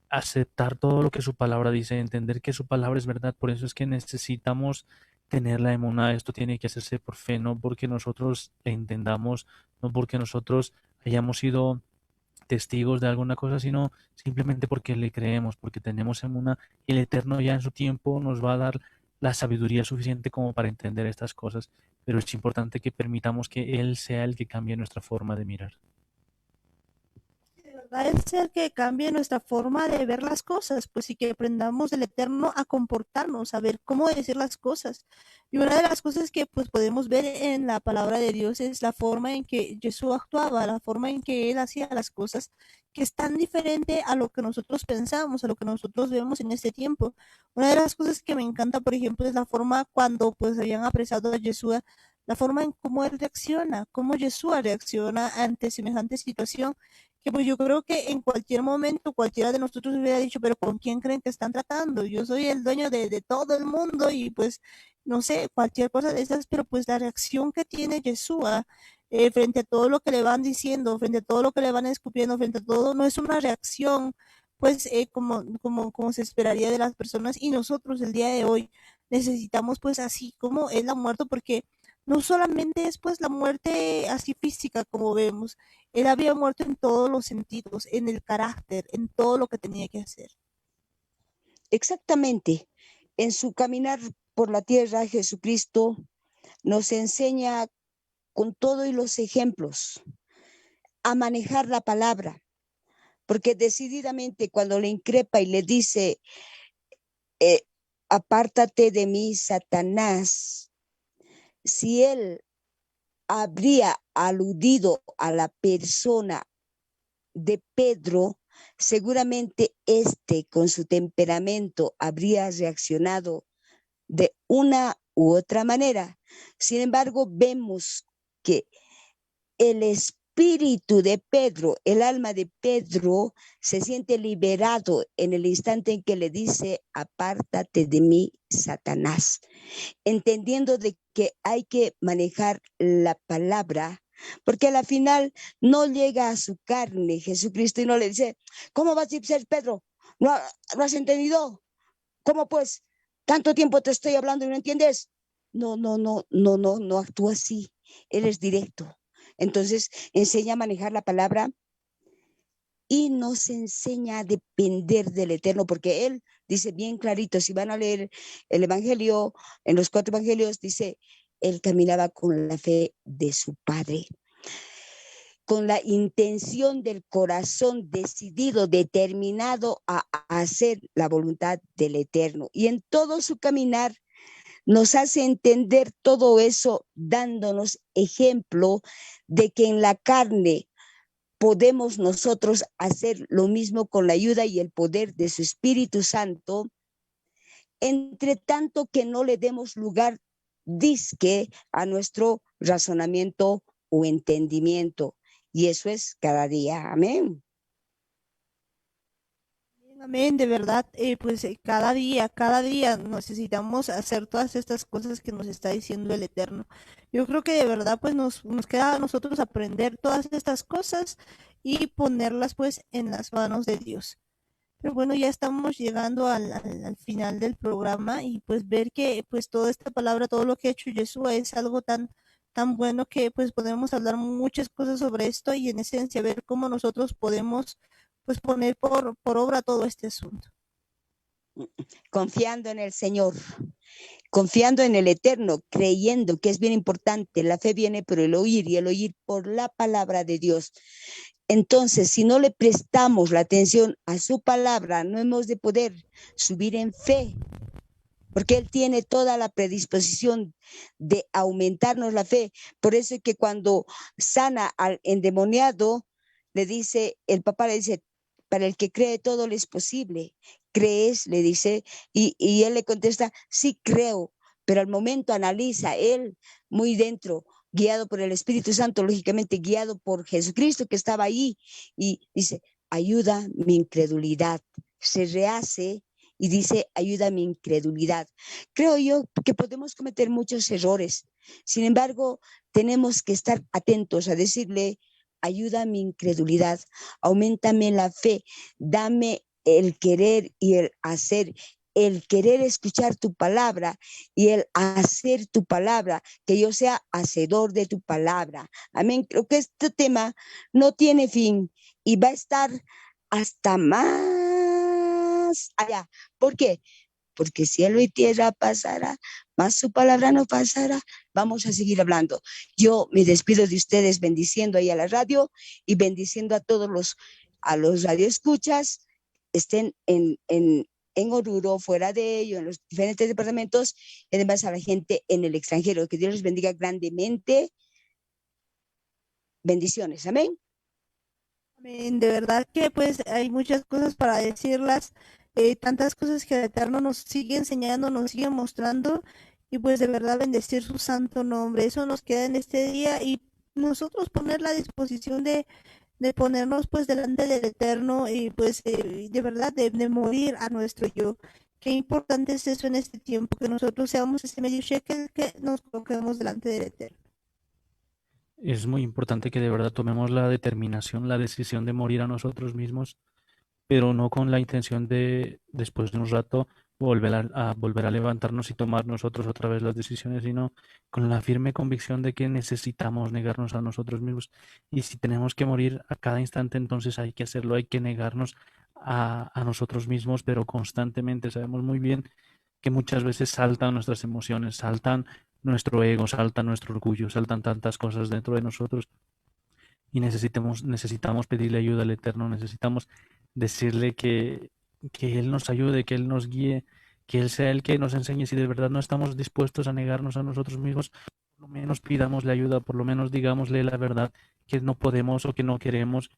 Speaker 3: aceptar todo lo que su palabra dice, entender que su palabra es verdad. Por eso es que necesitamos tener la emuná. Esto tiene que hacerse por fe, no porque nosotros entendamos, no porque nosotros hayamos sido testigos de alguna cosa, sino simplemente porque le creemos, porque tenemos emuná y el Eterno ya en su tiempo nos va a dar la sabiduría suficiente como para entender estas cosas. Pero es importante que permitamos que Él sea el que cambie nuestra forma de mirar.
Speaker 2: Va a ser que cambie nuestra forma de ver las cosas, pues y que aprendamos del Eterno a comportarnos, a ver cómo decir las cosas. Y una de las cosas que pues podemos ver en la palabra de Dios es la forma en que Jesús actuaba, la forma en que él hacía las cosas, que es tan diferente a lo que nosotros pensamos, a lo que nosotros vemos en este tiempo. Una de las cosas que me encanta, por ejemplo, es la forma cuando pues habían apresado a Jesús, la forma en cómo él reacciona, cómo Jesús reacciona ante semejante situación que pues yo creo que en cualquier momento cualquiera de nosotros hubiera dicho, pero ¿con quién creen que están tratando? Yo soy el dueño de todo el mundo y pues no sé, cualquier cosa de esas, pero pues la reacción que tiene Yeshua frente a todo lo que le van diciendo, frente a todo lo que le van escupiendo, frente a todo, no es una reacción pues como se esperaría de las personas y nosotros el día de hoy necesitamos pues así como él ha muerto porque no solamente es pues la muerte así física como vemos, él había muerto en todos los sentidos, en el carácter, en todo lo que tenía que hacer.
Speaker 4: Exactamente. En su caminar por la tierra, Jesucristo nos enseña con todo y los ejemplos a manejar la palabra, porque decididamente cuando le increpa y le dice, apártate de mí, Satanás, si él habría aludido a la persona de Pedro, seguramente con su temperamento habría reaccionado de una u otra manera. Sin embargo, vemos que el espíritu de Pedro, el alma de Pedro, se siente liberado en el instante en que le dice, apártate de mí, Satanás, entendiendo de que hay que manejar la palabra, porque a la final no llega a su carne Jesucristo y no le dice, ¿cómo vas a ser Pedro? ¿No has entendido? ¿Cómo pues? Tanto tiempo te estoy hablando y no entiendes. No actúa así. Él es directo. Entonces enseña a manejar la palabra y nos enseña a depender del Eterno, porque Él dice bien clarito, si van a leer el Evangelio, en los 4 Evangelios dice, Él caminaba con la fe de su Padre. con la intención del corazón decidido, determinado a hacer la voluntad del Eterno. Y en todo su caminar nos hace entender todo eso, dándonos ejemplo de que en la carne podemos nosotros hacer lo mismo con la ayuda y el poder de su Espíritu Santo, entre tanto que no le demos lugar disque a nuestro razonamiento o entendimiento. Y eso es cada día. Amén.
Speaker 2: Amén, de verdad, pues cada día necesitamos hacer todas estas cosas que nos está diciendo el Eterno. Yo creo que de verdad pues nos queda a nosotros aprender todas estas cosas y ponerlas pues en las manos de Dios. Pero bueno, ya estamos llegando al final del programa y pues ver que pues toda esta palabra, todo lo que ha hecho Yeshua es algo tan bueno que pues podemos hablar muchas cosas sobre esto y en esencia ver cómo nosotros podemos pues poner por obra todo este asunto.
Speaker 4: Confiando en el Señor, confiando en el Eterno, creyendo que es bien importante. La fe viene por el oír y el oír por la palabra de Dios. Entonces, si no le prestamos la atención a su palabra, no hemos de poder subir en fe, porque Él tiene toda la predisposición de aumentarnos la fe. Por eso es que cuando sana al endemoniado, le dice, el papá le dice, para el que cree todo le es posible. ¿Crees? Le dice, y él le contesta, sí creo, pero al momento analiza él muy dentro, guiado por el Espíritu Santo, lógicamente guiado por Jesucristo que estaba ahí, y dice, ayuda mi incredulidad. Se rehace y dice, ayuda mi incredulidad. Creo yo que podemos cometer muchos errores. Sin embargo, tenemos que estar atentos a decirle, ayuda mi incredulidad, aumentame la fe, dame el querer y el hacer, el querer escuchar tu palabra y el hacer tu palabra, que yo sea hacedor de tu palabra. Amén. Creo que este tema no tiene fin y va a estar hasta más allá. ¿Por qué? Porque cielo y tierra pasará, mas su palabra no pasará. Vamos a seguir hablando. Yo me despido de ustedes bendiciendo ahí a la radio y bendiciendo a todos a los radioescuchas, estén en Oruro, fuera de ello, en los diferentes departamentos, y además a la gente en el extranjero. Que Dios les bendiga grandemente. Bendiciones. Amén.
Speaker 2: Amén. De verdad que pues hay muchas cosas para decirlas, tantas cosas que el Eterno nos sigue enseñando, nos sigue mostrando y pues de verdad bendecir su santo nombre. Eso nos queda en este día y nosotros poner la disposición de ponernos pues delante del Eterno y pues de verdad de morir a nuestro yo. Qué importante es eso en este tiempo, que nosotros seamos ese medio shekel que nos coloquemos delante del Eterno.
Speaker 3: Es muy importante que de verdad tomemos la determinación, la decisión de morir a nosotros mismos, pero no con la intención de, después de un rato, volver a levantarnos y tomar nosotros otra vez las decisiones, sino con la firme convicción de que necesitamos negarnos a nosotros mismos. Y si tenemos que morir a cada instante, entonces hay que hacerlo, hay que negarnos a nosotros mismos, pero constantemente. Sabemos muy bien que muchas veces saltan nuestras emociones, saltan nuestro ego, salta nuestro orgullo, saltan tantas cosas dentro de nosotros y necesitamos pedirle ayuda al Eterno, necesitamos decirle que Él nos ayude, que Él nos guíe, que Él sea el que nos enseñe. Si de verdad no estamos dispuestos a negarnos a nosotros mismos, por lo menos pidámosle ayuda, por lo menos digámosle la verdad, que no podemos o que no queremos,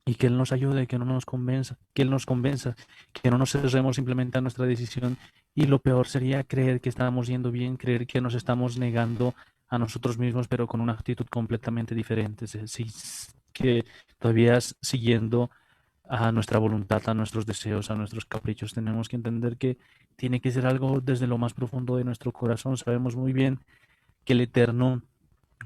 Speaker 3: y que Él nos ayude, que no nos convenza, que Él nos convenza, que no nos cerremos simplemente a nuestra decisión. Y lo peor sería creer que estamos yendo bien, creer que nos estamos negando a nosotros mismos, pero con una actitud completamente diferente. Sí, que todavía siguiendo a nuestra voluntad, a nuestros deseos, a nuestros caprichos. Tenemos que entender que tiene que ser algo desde lo más profundo de nuestro corazón. Sabemos muy bien que el Eterno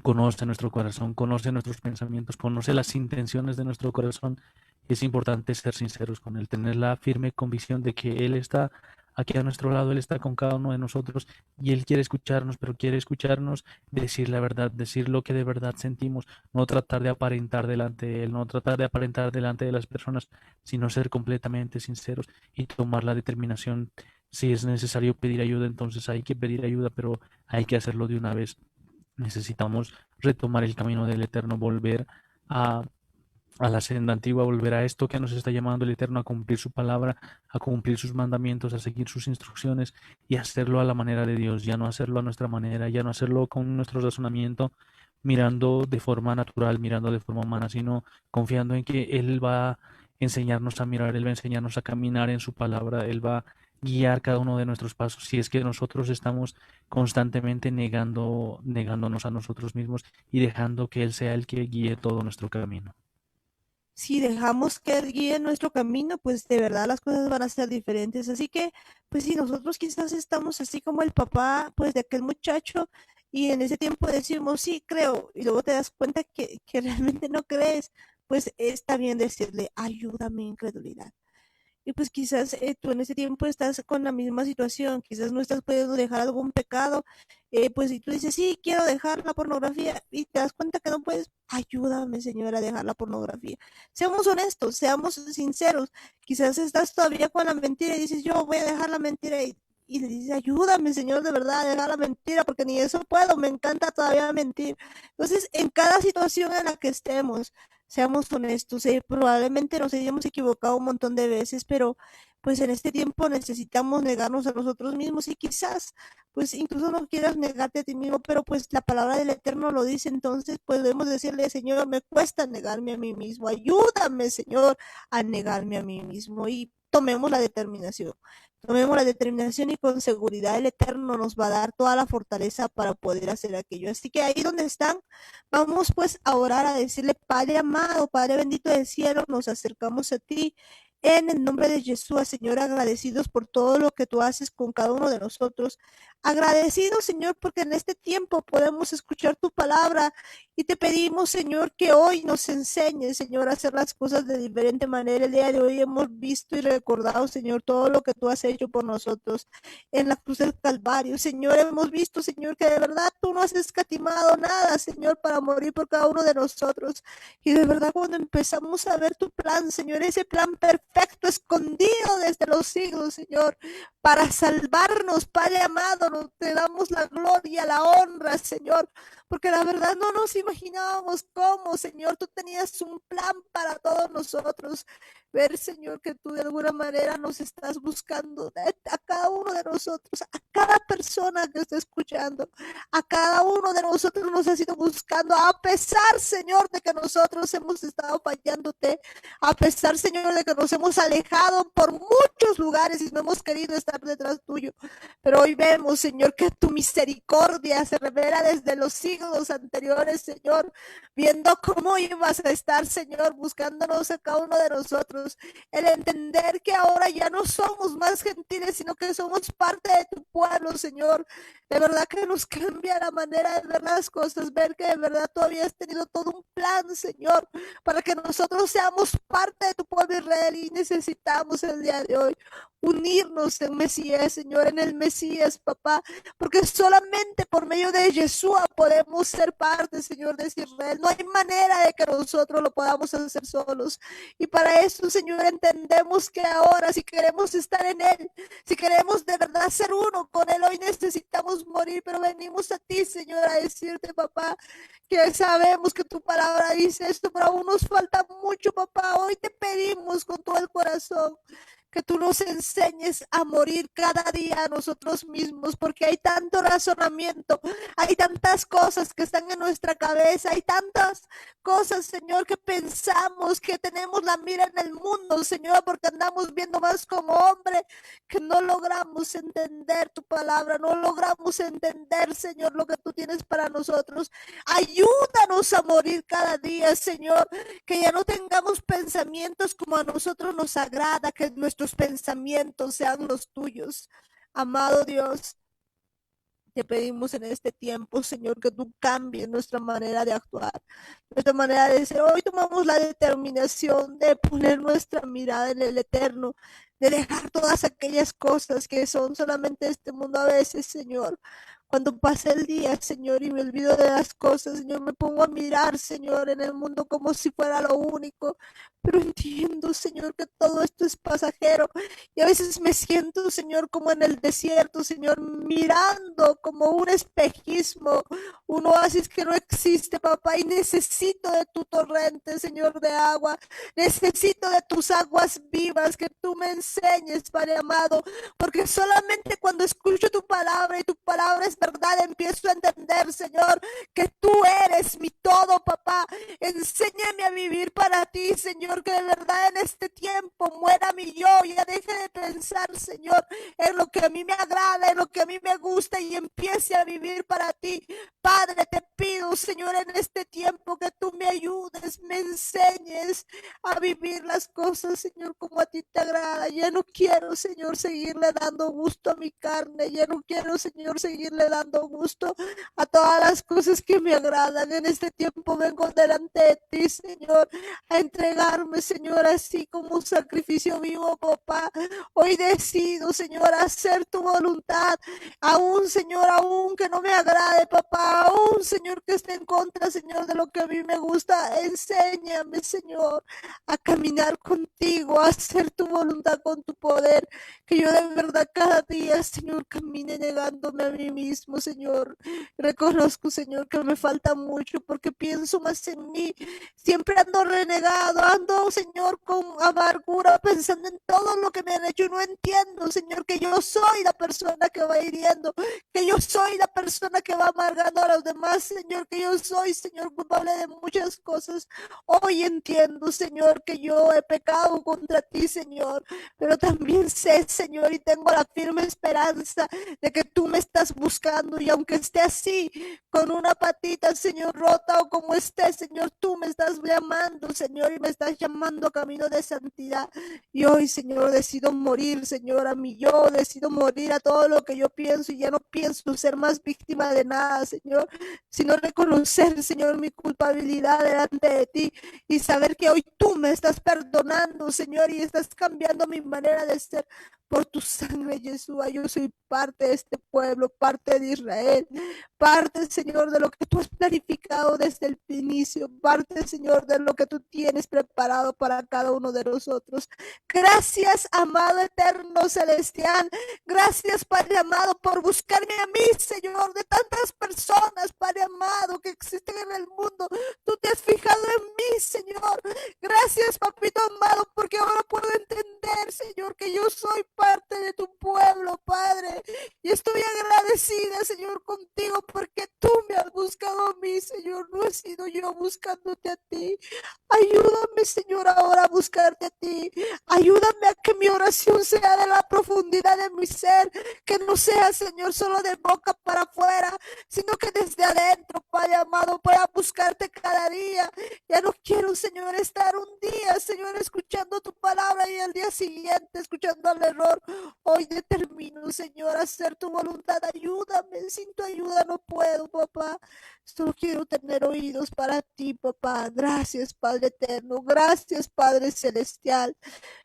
Speaker 3: conoce nuestro corazón, conoce nuestros pensamientos, conoce las intenciones de nuestro corazón. Es importante ser sinceros con Él, tener la firme convicción de que Él está aquí a nuestro lado, Él está con cada uno de nosotros y Él quiere escucharnos, pero quiere escucharnos decir la verdad, decir lo que de verdad sentimos, no tratar de aparentar delante de Él, no tratar de aparentar delante de las personas, sino ser completamente sinceros y tomar la determinación. Si es necesario pedir ayuda, entonces hay que pedir ayuda, pero hay que hacerlo de una vez. Necesitamos retomar el camino del Eterno, volver a, a la senda antigua, volver a esto que nos está llamando el Eterno, a cumplir su palabra, a cumplir sus mandamientos, a seguir sus instrucciones y hacerlo a la manera de Dios, ya no hacerlo a nuestra manera, ya no hacerlo con nuestro razonamiento, mirando de forma natural, mirando de forma humana, sino confiando en que Él va a enseñarnos a mirar, Él va a enseñarnos a caminar en su palabra, Él va a guiar cada uno de nuestros pasos. Si es que nosotros estamos constantemente negándonos a nosotros mismos y dejando que Él sea el que guíe todo nuestro camino.
Speaker 2: Si dejamos que Él guíe nuestro camino, pues de verdad las cosas van a ser diferentes. Así que, pues si nosotros quizás estamos así como el papá, pues de aquel muchacho, y en ese tiempo decimos, sí, creo, y luego te das cuenta que realmente no crees, pues está bien decirle, ayúdame, incredulidad. Y pues quizás tú en ese tiempo estás con la misma situación, quizás no estás pudiendo dejar algún pecado, pues si tú dices, sí, quiero dejar la pornografía y te das cuenta que no puedes, ayúdame, Señor, a dejar la pornografía. Seamos honestos, seamos sinceros, quizás estás todavía con la mentira y dices, yo voy a dejar la mentira y le dices, ayúdame, Señor, de verdad, a dejar la mentira, porque ni eso puedo, me encanta todavía mentir. Entonces, en cada situación en la que estemos, seamos honestos, probablemente nos hayamos equivocado un montón de veces, pero pues en este tiempo necesitamos negarnos a nosotros mismos y quizás pues incluso no quieras negarte a ti mismo, pero pues la palabra del Eterno lo dice, entonces podemos decirle, Señor, me cuesta negarme a mí mismo, ayúdame, Señor, a negarme a mí mismo y tomemos la determinación. Tomemos la determinación y con seguridad el Eterno nos va a dar toda la fortaleza para poder hacer aquello. Así que ahí donde están, vamos pues a orar, a decirle, Padre amado, Padre bendito del cielo, nos acercamos a ti en el nombre de Jesús, Señor, agradecidos por todo lo que tú haces con cada uno de nosotros. Agradecidos, Señor, porque en este tiempo podemos escuchar tu palabra y te pedimos, Señor, que hoy nos enseñes, Señor, a hacer las cosas de diferente manera. El día de hoy hemos visto y recordado, Señor, todo lo que tú has hecho por nosotros en la cruz del Calvario. Señor, hemos visto, Señor, que de verdad tú no has escatimado nada, Señor, para morir por cada uno de nosotros. Y de verdad cuando empezamos a ver tu plan, Señor, ese plan perfecto, escondido desde los siglos, Señor, para salvarnos, Padre amado, te damos la gloria, la honra, Señor, porque la verdad no nos imaginábamos cómo, Señor, tú tenías un plan para todos nosotros. Ver, Señor, que tú de alguna manera nos estás buscando a cada uno de nosotros, a cada persona que está escuchando, a cada uno de nosotros nos has ido buscando, a pesar, Señor, de que nosotros hemos estado fallándote, a pesar, Señor, de que nos hemos alejado por muchos lugares y no hemos querido estar detrás tuyo. Pero hoy vemos, Señor, que tu misericordia se revela desde los siglos anteriores, Señor, viendo cómo ibas a estar, Señor, buscándonos a cada uno de nosotros. El entender que ahora ya no somos más gentiles, sino que somos parte de tu pueblo, Señor. De verdad que nos cambia la manera de ver las cosas, ver que de verdad tú habías tenido todo un plan, Señor, para que nosotros seamos parte de tu pueblo Israel y necesitamos el día de hoy unirnos en Mesías, Señor, en el Mesías, papá, porque solamente por medio de Yeshua podemos ser parte, Señor, de Israel. No hay manera de que nosotros lo podamos hacer solos. Y para eso, Señor, entendemos que ahora, si queremos estar en Él, si queremos de verdad ser uno con Él, hoy necesitamos morir, pero venimos a ti, Señor, a decirte, papá, que sabemos que tu palabra dice esto, pero aún nos falta mucho, papá. Hoy te pedimos con todo el corazón que tú nos enseñes a morir cada día a nosotros mismos, porque hay tanto razonamiento, hay tantas cosas que están en nuestra cabeza, hay tantas cosas, Señor, que pensamos, que tenemos la mira en el mundo, Señor, porque andamos viendo más como hombre, que no logramos entender tu palabra, no logramos entender, Señor, lo que tú tienes para nosotros. Ayúdanos a morir cada día, Señor, que ya no tengamos pensamientos como a nosotros nos agrada, que nuestros pensamientos sean los tuyos. Amado Dios, te pedimos en este tiempo, Señor, que tú cambies nuestra manera de actuar, nuestra manera de ser. Hoy tomamos la determinación de poner nuestra mirada en el Eterno, de dejar todas aquellas cosas que son solamente este mundo a veces, Señor. Cuando pasa el día, Señor, y me olvido de las cosas, Señor, me pongo a mirar, Señor, en el mundo como si fuera lo único. Pero entiendo, Señor, que todo esto es pasajero. Y a veces me siento, Señor, como en el desierto, Señor, mirando como un espejismo, un oasis que no existe, papá, y necesito de tu torrente, Señor, de agua. Necesito de tus aguas vivas, que tú me enseñes, Padre amado, porque solamente cuando escucho tu palabra y tu palabra es verdad, empiezo a entender, Señor, que tú eres mi todo, papá. Enséñame a vivir para ti, Señor, que de verdad en este tiempo muera mi yo, ya deje de pensar, Señor, en lo que a mí me agrada, en lo que a mí me gusta y empiece a vivir para ti. Padre, te pido, Señor, en este tiempo que tú me ayudes, me enseñes a vivir las cosas, Señor, como a ti te agrada. Ya no quiero, Señor, seguirle dando gusto a mi carne, ya no quiero, Señor, seguirle dando gusto a todas las cosas que me agradan. En este tiempo vengo delante de ti, Señor, a entregarme, Señor, así como un sacrificio vivo, papá. Hoy decido, Señor, hacer tu voluntad, aún, Señor, aún que no me agrade, papá, aún, Señor, que esté en contra, Señor, de lo que a mí me gusta. Enséñame, Señor, a caminar contigo, a hacer tu voluntad con tu poder, que yo de verdad cada día, Señor, camine negándome a mí mismo, Señor. Reconozco, Señor, que me falta mucho porque pienso más en mí. Siempre ando renegado, ando, Señor, con amargura, pensando en todo lo que me han hecho. No entiendo, Señor, que yo soy la persona que va hiriendo, que yo soy la persona que va amargando a los demás, Señor, que yo soy, Señor, culpable de muchas cosas. Hoy entiendo, Señor, que yo he pecado contra ti, Señor, pero también sé, Señor, y tengo la firme esperanza de que tú me estás buscando, y aunque esté así, con una patita, Señor, rota o como esté, Señor, tú me estás llamando, Señor, y me estás llamando a camino de santidad. Y hoy, Señor, decido morir, Señor, a mí yo decido morir a todo lo que yo pienso, y ya no pienso ser más víctima de nada, Señor, sino reconocer, Señor, mi culpabilidad delante de ti y saber que hoy tú me estás perdonando, Señor, y estás cambiando mi manera de ser por tu sangre, Yeshua. Yo soy parte de este pueblo, parte de Israel, parte, Señor, de lo que tú has planificado desde el inicio, parte, Señor, de lo que tú tienes preparado para cada uno de nosotros. Gracias, amado eterno celestial. Gracias, Padre amado, por buscarme a mí, Señor, de tantas personas, Padre amado, que existen en el mundo. Tú te has fijado en mí, Señor. Gracias, papito amado, porque ahora puedo entender, Señor, que yo soy parte de tu pueblo, Padre. Y estoy agradecida, Señor, contigo, porque tú me has buscado a mí, Señor. No he sido yo buscándote a ti. Ayúdame, Señor, ahora a buscarte a ti. Ayúdame a que mi oración sea de la profundidad de mi ser, que no sea, Señor, solo de boca para afuera, sino que desde adentro, Padre amado, pueda buscarte cada día. Ya no quiero, Señor, estar un día, Señor, escuchando tu palabra y al día siguiente escuchando el error. Hoy determino, Señor, a hacer tu voluntad. Ayúdame, sin tu ayuda no puedo, papá. Solo quiero tener oídos para ti, papá. Gracias, Padre eterno. Gracias, Padre celestial.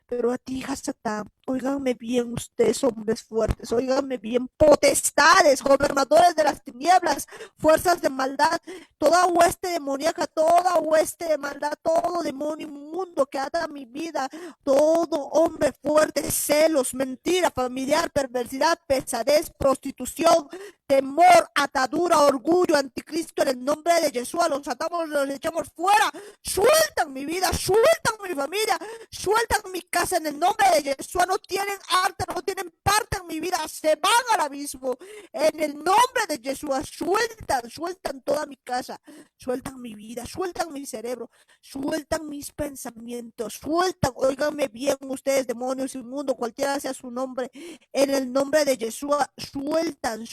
Speaker 2: Pero a ti, Hasatán, óiganme bien ustedes, hombres fuertes, óiganme bien, potestades, gobernadores de las tinieblas, fuerzas de maldad, toda hueste demoníaca, toda hueste de maldad, todo demonio inmundo que ata mi vida, todo hombre fuerte, celos, mentira, familiar, perversidad, pesadez, prostitución, temor, atadura, orgullo, anticristo, en el nombre de Jesús, los atamos, los echamos fuera, sueltan mi vida, sueltan mi familia, sueltan mi casa en el nombre de Jesús. No tienen arte, no tienen parte en mi vida, se van al abismo en el nombre de Jesús. Sueltan toda mi casa, sueltan mi vida, sueltan mi cerebro, sueltan mis pensamientos, sueltan, óiganme bien ustedes, demonios inmundos, cualquiera sea su nombre, en el nombre de Jesús, sueltan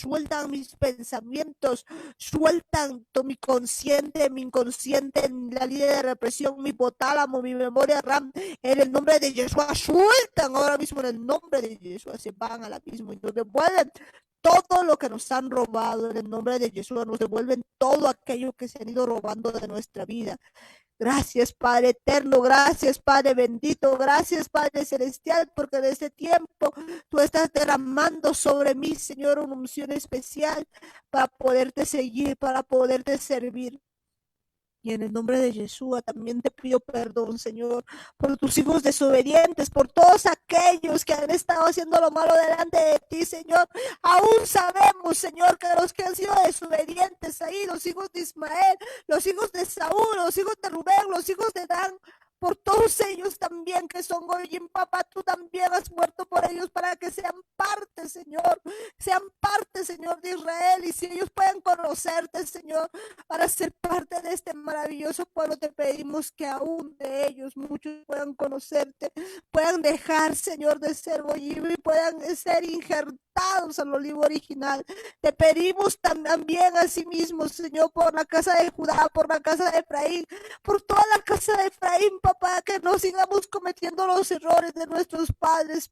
Speaker 2: mis pensamientos, sueltan mi consciente, mi inconsciente, la línea de represión, mi hipotálamo, mi memoria RAM, en el nombre de Jesús, sueltan ahora mismo en el nombre de Jesús, se van al abismo y no devuelven todo lo que nos han robado. En el nombre de Jesús nos devuelven todo aquello que se han ido robando de nuestra vida. Gracias, Padre eterno, gracias, Padre bendito, gracias, Padre celestial, porque en este tiempo tú estás derramando sobre mí, Señor, una unción especial para poderte seguir, para poderte servir. Y en el nombre de Yeshua también te pido perdón, Señor, por tus hijos desobedientes, por todos aquellos que han estado haciendo lo malo delante de ti, Señor. Aún sabemos, Señor, que los que han sido desobedientes ahí, los hijos de Ismael, los hijos de Saúl, los hijos de Rubén, los hijos de Dan, por todos ellos también que son Goyim, papá, tú también has muerto por ellos para que sean parte, Señor, de Israel, y si ellos pueden conocerte, Señor, para ser parte de este maravilloso pueblo, te pedimos que aún de ellos muchos puedan conocerte, puedan dejar, Señor, de ser Goyim y puedan ser injertados al olivo original. Te pedimos también a sí mismo, Señor, por la casa de Judá, por la casa de Efraín, por toda la casa de Efraín, papá, que no sigamos cometiendo los errores de nuestros padres.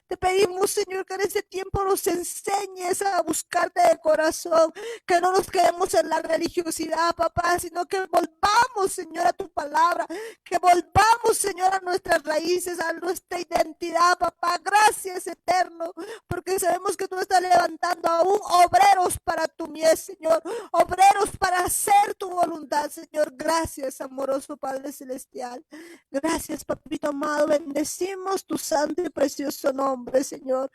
Speaker 2: Te pedimos, Señor, que en este tiempo nos enseñes a buscarte de corazón, que no nos quedemos en la religiosidad, papá, sino que volvamos, Señor, a tu palabra, que volvamos, Señor, a nuestras raíces, a nuestra identidad, papá. Gracias, eterno, porque sabemos que tú estás levantando aún obreros para tu mies, Señor, obreros para hacer tu voluntad, Señor. Gracias, amoroso Padre Celestial. Gracias, papito amado. Bendecimos tu santo y precioso nombre, Señor.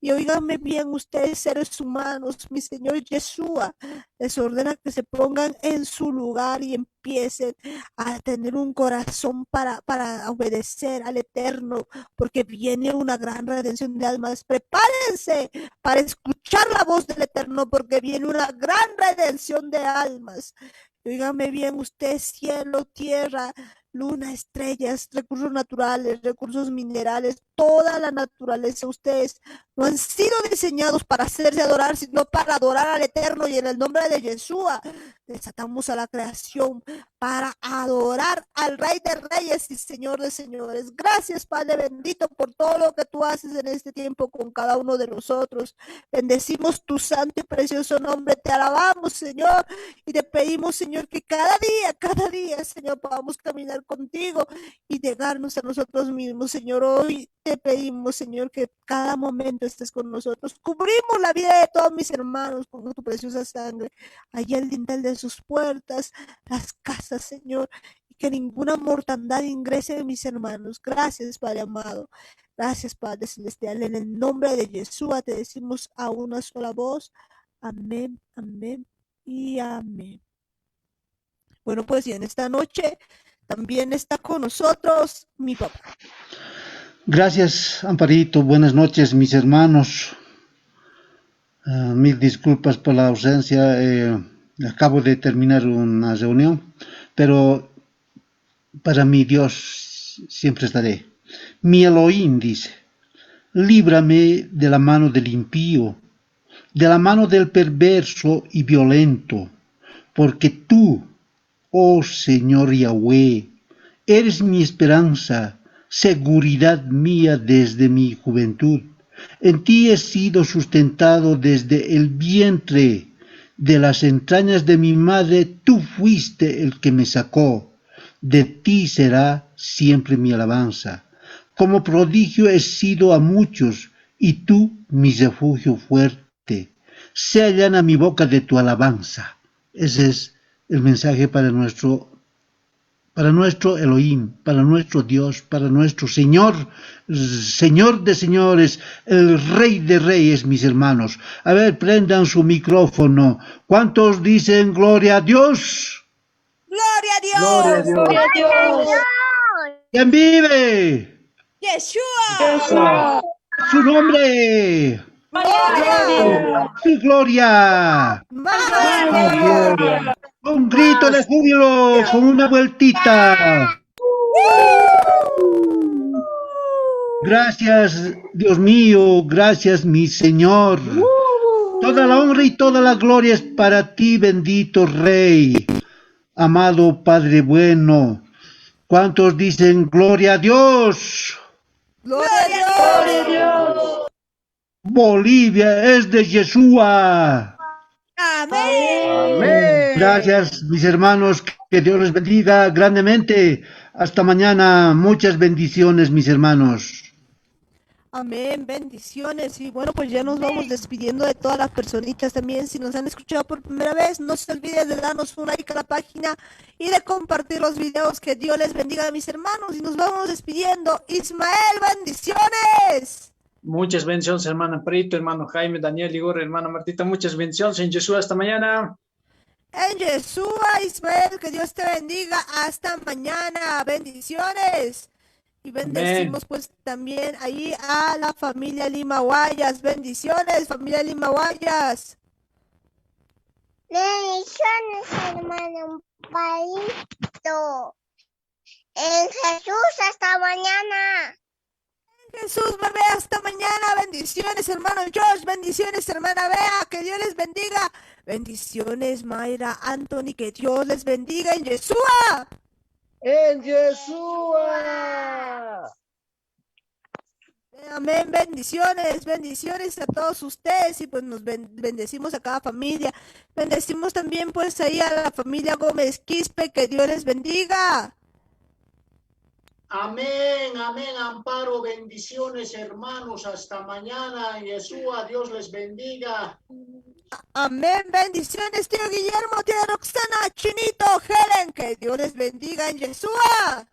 Speaker 2: Y oíganme bien ustedes, seres humanos, mi Señor Yeshua les ordena que se pongan en su lugar y empiecen a tener un corazón para obedecer al Eterno, porque viene una gran redención de almas. Prepárense para escuchar la voz del Eterno, porque viene una gran redención de almas. Oíganme bien ustedes, cielo, tierra, luna, estrellas, recursos naturales, recursos minerales, toda la naturaleza. Ustedes no han sido diseñados para hacerse adorar, sino para adorar al Eterno, y en el nombre de Yeshua desatamos a la creación para adorar al Rey de Reyes y Señor de Señores. Gracias, Padre bendito, por todo lo que tú haces en este tiempo con cada uno de nosotros. Bendecimos tu santo y precioso nombre, te alabamos, Señor, y te pedimos, Señor, que cada día, Señor, podamos caminar contigo y llegarnos a nosotros mismos, Señor. Hoy te pedimos, Señor, que cada momento estés con nosotros. Cubrimos la vida de todos mis hermanos con tu preciosa sangre, allá el dintel de sus puertas, las casas, Señor, y que ninguna mortandad ingrese en mis hermanos. Gracias, Padre amado. Gracias, Padre celestial. En el nombre de Yeshua te decimos a una sola voz. Amén, amén y amén. Bueno, pues y en esta noche también está con nosotros mi papá.
Speaker 5: Gracias, Amparito. Buenas noches, mis hermanos. Mil disculpas por la ausencia. Acabo de terminar una reunión, pero para mi Dios siempre estaré. Mi Elohim dice: líbrame de la mano del impío, de la mano del perverso y violento, porque tú, oh Señor Yahweh, eres mi esperanza, seguridad mía desde mi juventud. En ti he sido sustentado desde el vientre. De las entrañas de mi madre tú fuiste el que me sacó. De ti será siempre mi alabanza. Como prodigio he sido a muchos, y tú mi refugio fuerte. Sea llana mi boca de tu alabanza. Ese es el mensaje para nuestro Elohim, para nuestro Dios, para nuestro Señor, Señor de señores, el Rey de reyes, mis hermanos. A ver, prendan su micrófono. ¿Cuántos dicen gloria a Dios?
Speaker 2: ¡Gloria a Dios!
Speaker 6: Gloria a Dios.
Speaker 5: ¿Quién vive?
Speaker 2: ¡Yeshua!
Speaker 5: Su nombre,
Speaker 2: ¡Gloria!
Speaker 5: su gloria.
Speaker 2: ¡Gloria!
Speaker 5: Un grito de júbilo, con una vueltita. Gracias, Dios mío, gracias, mi Señor. Toda la honra y toda la gloria es para ti, bendito Rey. Amado Padre bueno, ¿cuántos dicen gloria a Dios?
Speaker 2: ¡Gloria a Dios!
Speaker 5: Bolivia es de Yeshua.
Speaker 2: Amén.
Speaker 5: Gracias, mis hermanos, que Dios les bendiga grandemente. Hasta mañana, muchas bendiciones, mis hermanos.
Speaker 2: Amén, bendiciones. Y bueno, pues ya nos vamos despidiendo de todas las personitas también. Si nos han escuchado por primera vez, no se olviden de darnos un like a la página y de compartir los videos. Que Dios les bendiga, mis hermanos. Y nos vamos despidiendo. Ismael, bendiciones.
Speaker 6: Muchas bendiciones, hermano Amparito, hermano Jaime, Daniel, Igor, hermano Martita. Muchas bendiciones en Jesús. Hasta mañana.
Speaker 2: En Yeshua, Ismael, que Dios te bendiga. Hasta mañana. Bendiciones. Y bendecimos pues también ahí a la familia Lima Guayas. Bendiciones, familia Lima Guayas.
Speaker 7: Bendiciones, hermano Amparito. En Jesús, hasta mañana.
Speaker 2: Jesús, bebé, hasta mañana. Bendiciones, hermano George. Bendiciones, hermana Bea. Que Dios les bendiga. Bendiciones, Mayra, Anthony. Que Dios les bendiga en Yeshua.
Speaker 8: En Yeshua.
Speaker 2: Amén, bendiciones, bendiciones a todos ustedes y pues nos bendecimos a cada familia. Bendecimos también pues ahí a la familia Gómez Quispe. Que Dios les bendiga.
Speaker 9: Amén, amén, Amparo, bendiciones, hermanos, hasta mañana, Yeshua, Dios les bendiga.
Speaker 2: Amén, bendiciones, tío Guillermo, tía Roxana, Chinito, Helen, que Dios les bendiga en Yeshua.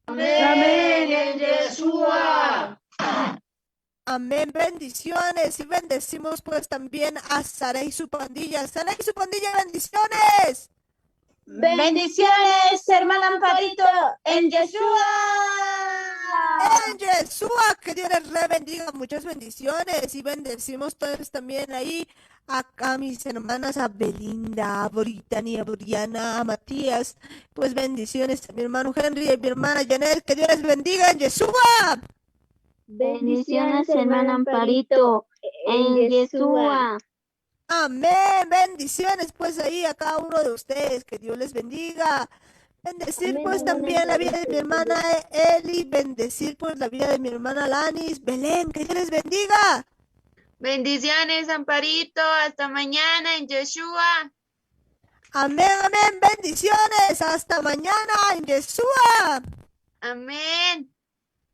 Speaker 9: Amén, en Yeshua.
Speaker 2: Amén, bendiciones y bendecimos pues también a Sara y su pandilla. Sara y su pandilla, bendiciones.
Speaker 7: Bendiciones, hermano Amparito, en Yeshua.
Speaker 2: En Yeshua, que Dios les bendiga, muchas bendiciones y bendecimos todos también ahí acá mis hermanas a Belinda, a Brittany, a Briana, a Matías, pues bendiciones a mi hermano Henry y a mi hermana Janet, que Dios les bendiga en Yeshua.
Speaker 7: Bendiciones, hermano Amparito, en Yeshua.
Speaker 2: Amén, bendiciones pues ahí a cada uno de ustedes, que Dios les bendiga. Bendecir
Speaker 7: Amén,
Speaker 2: pues
Speaker 7: amén,
Speaker 2: también la vida
Speaker 7: amén.
Speaker 2: de mi hermana Eli, bendecir pues la vida de mi hermana Lanis, Belén, que Dios les bendiga.
Speaker 10: Bendiciones, Amparito. Hasta mañana en Yeshua.
Speaker 2: Amén, amén, bendiciones, hasta mañana en Yeshua.
Speaker 10: Amén.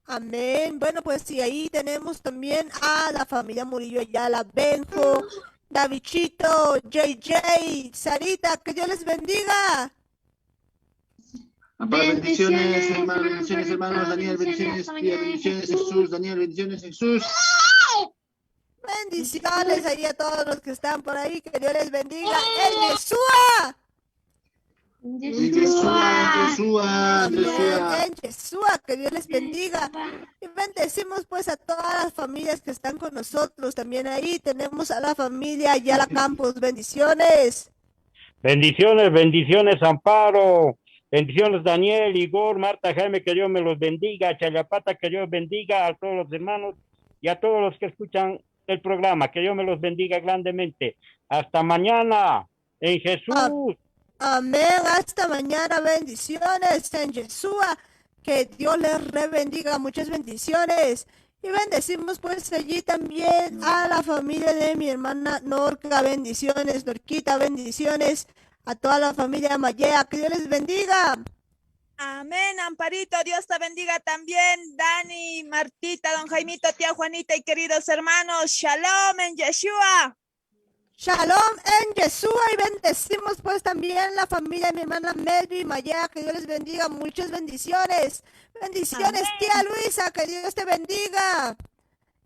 Speaker 2: Amén, bueno pues y ahí tenemos también a la familia Murillo Ayala, Benjo, Davichito, JJ, Sarita, que Dios les bendiga.
Speaker 5: Bendiciones, hermanos, Daniel, bendiciones, tía, bendiciones, Jesús, Daniel, bendiciones, Jesús.
Speaker 2: Bendiciones ahí a todos los que están por ahí, que Dios les bendiga en Yeshua.
Speaker 5: Yeshua.
Speaker 2: En Yeshua, que Dios les bendiga. Y bendecimos pues a todas las familias que están con nosotros. También ahí tenemos a la familia Ayala Campos. Bendiciones.
Speaker 11: Bendiciones, Amparo. Bendiciones, Daniel, Igor, Marta, Jaime, que Dios me los bendiga. Chayapata, que Dios bendiga a todos los hermanos y a todos los que escuchan el programa. Que Dios me los bendiga grandemente. Hasta mañana, en Jesús.
Speaker 2: Amén, hasta mañana, bendiciones en Yeshua, que Dios les bendiga, muchas bendiciones. Y bendecimos pues allí también a la familia de mi hermana Norca, bendiciones, Norquita, bendiciones, a toda la familia Mayea, que Dios les bendiga.
Speaker 12: Amén, Amparito, Dios te bendiga también, Dani, Martita, don Jaimito, tía Juanita y queridos hermanos, Shalom en Yeshua.
Speaker 2: Shalom en Yeshua y bendecimos pues también la familia de mi hermana Melvi Maya, que Dios les bendiga, muchas bendiciones. Bendiciones, amén. Tía Luisa, que Dios te bendiga.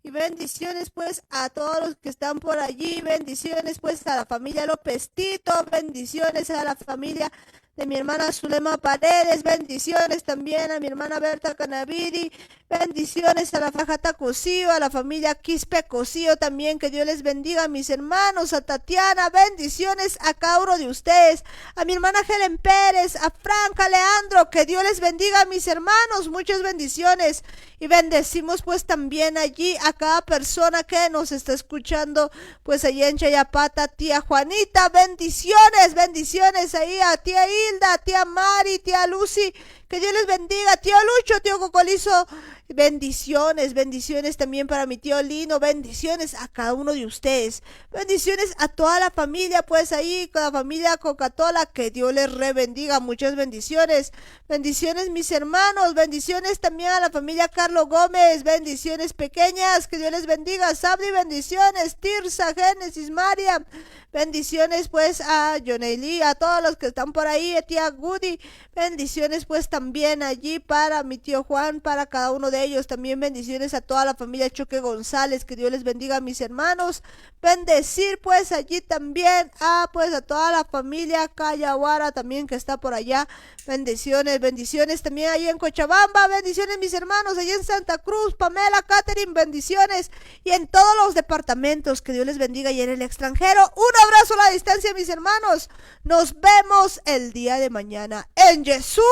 Speaker 2: Y bendiciones pues a todos los que están por allí, bendiciones pues a la familia López Tito, bendiciones a la familia de mi hermana Zulema Paredes, bendiciones también a mi hermana Berta Canaviri, bendiciones a la Fajata Cosío, a la familia Quispe Cosío también, que Dios les bendiga, a mis hermanos, a Tatiana, bendiciones a cada uno de ustedes, a mi hermana Helen Pérez, a Franca Leandro, que Dios les bendiga, a mis hermanos, muchas bendiciones, y bendecimos pues también allí a cada persona que nos está escuchando, pues allí en Chayapata, tía Juanita, bendiciones, bendiciones ahí a tía Hilda, tía Mari, tía Lucy, Que Dios les bendiga. Tío Lucho, tío Cocolizo, bendiciones, bendiciones también para mi tío Lino, bendiciones a cada uno de ustedes, bendiciones a toda la familia, pues ahí, con la familia Coca-Cola, que Dios les bendiga, muchas bendiciones, bendiciones mis hermanos, bendiciones también a la familia Carlos Gómez, bendiciones pequeñas, que Dios les bendiga, Sabri, bendiciones, Tirsa, Génesis, María, bendiciones pues a Jonely, a todos los que están por ahí, a tía Goody, bendiciones pues también allí para mi tío Juan, para cada uno de ellos, también bendiciones a toda la familia Choque González, que Dios les bendiga a mis hermanos, bendecir pues allí también a pues a toda la familia Cayaguara también que está por allá, bendiciones, bendiciones también ahí en Cochabamba, bendiciones mis hermanos, allí en Santa Cruz, Pamela, Catherine, bendiciones, y en todos los departamentos, que Dios les bendiga, y en el extranjero, un abrazo a la distancia mis hermanos, nos vemos el día de mañana en Yeshua.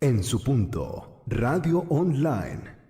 Speaker 1: En su punto, Radio Online.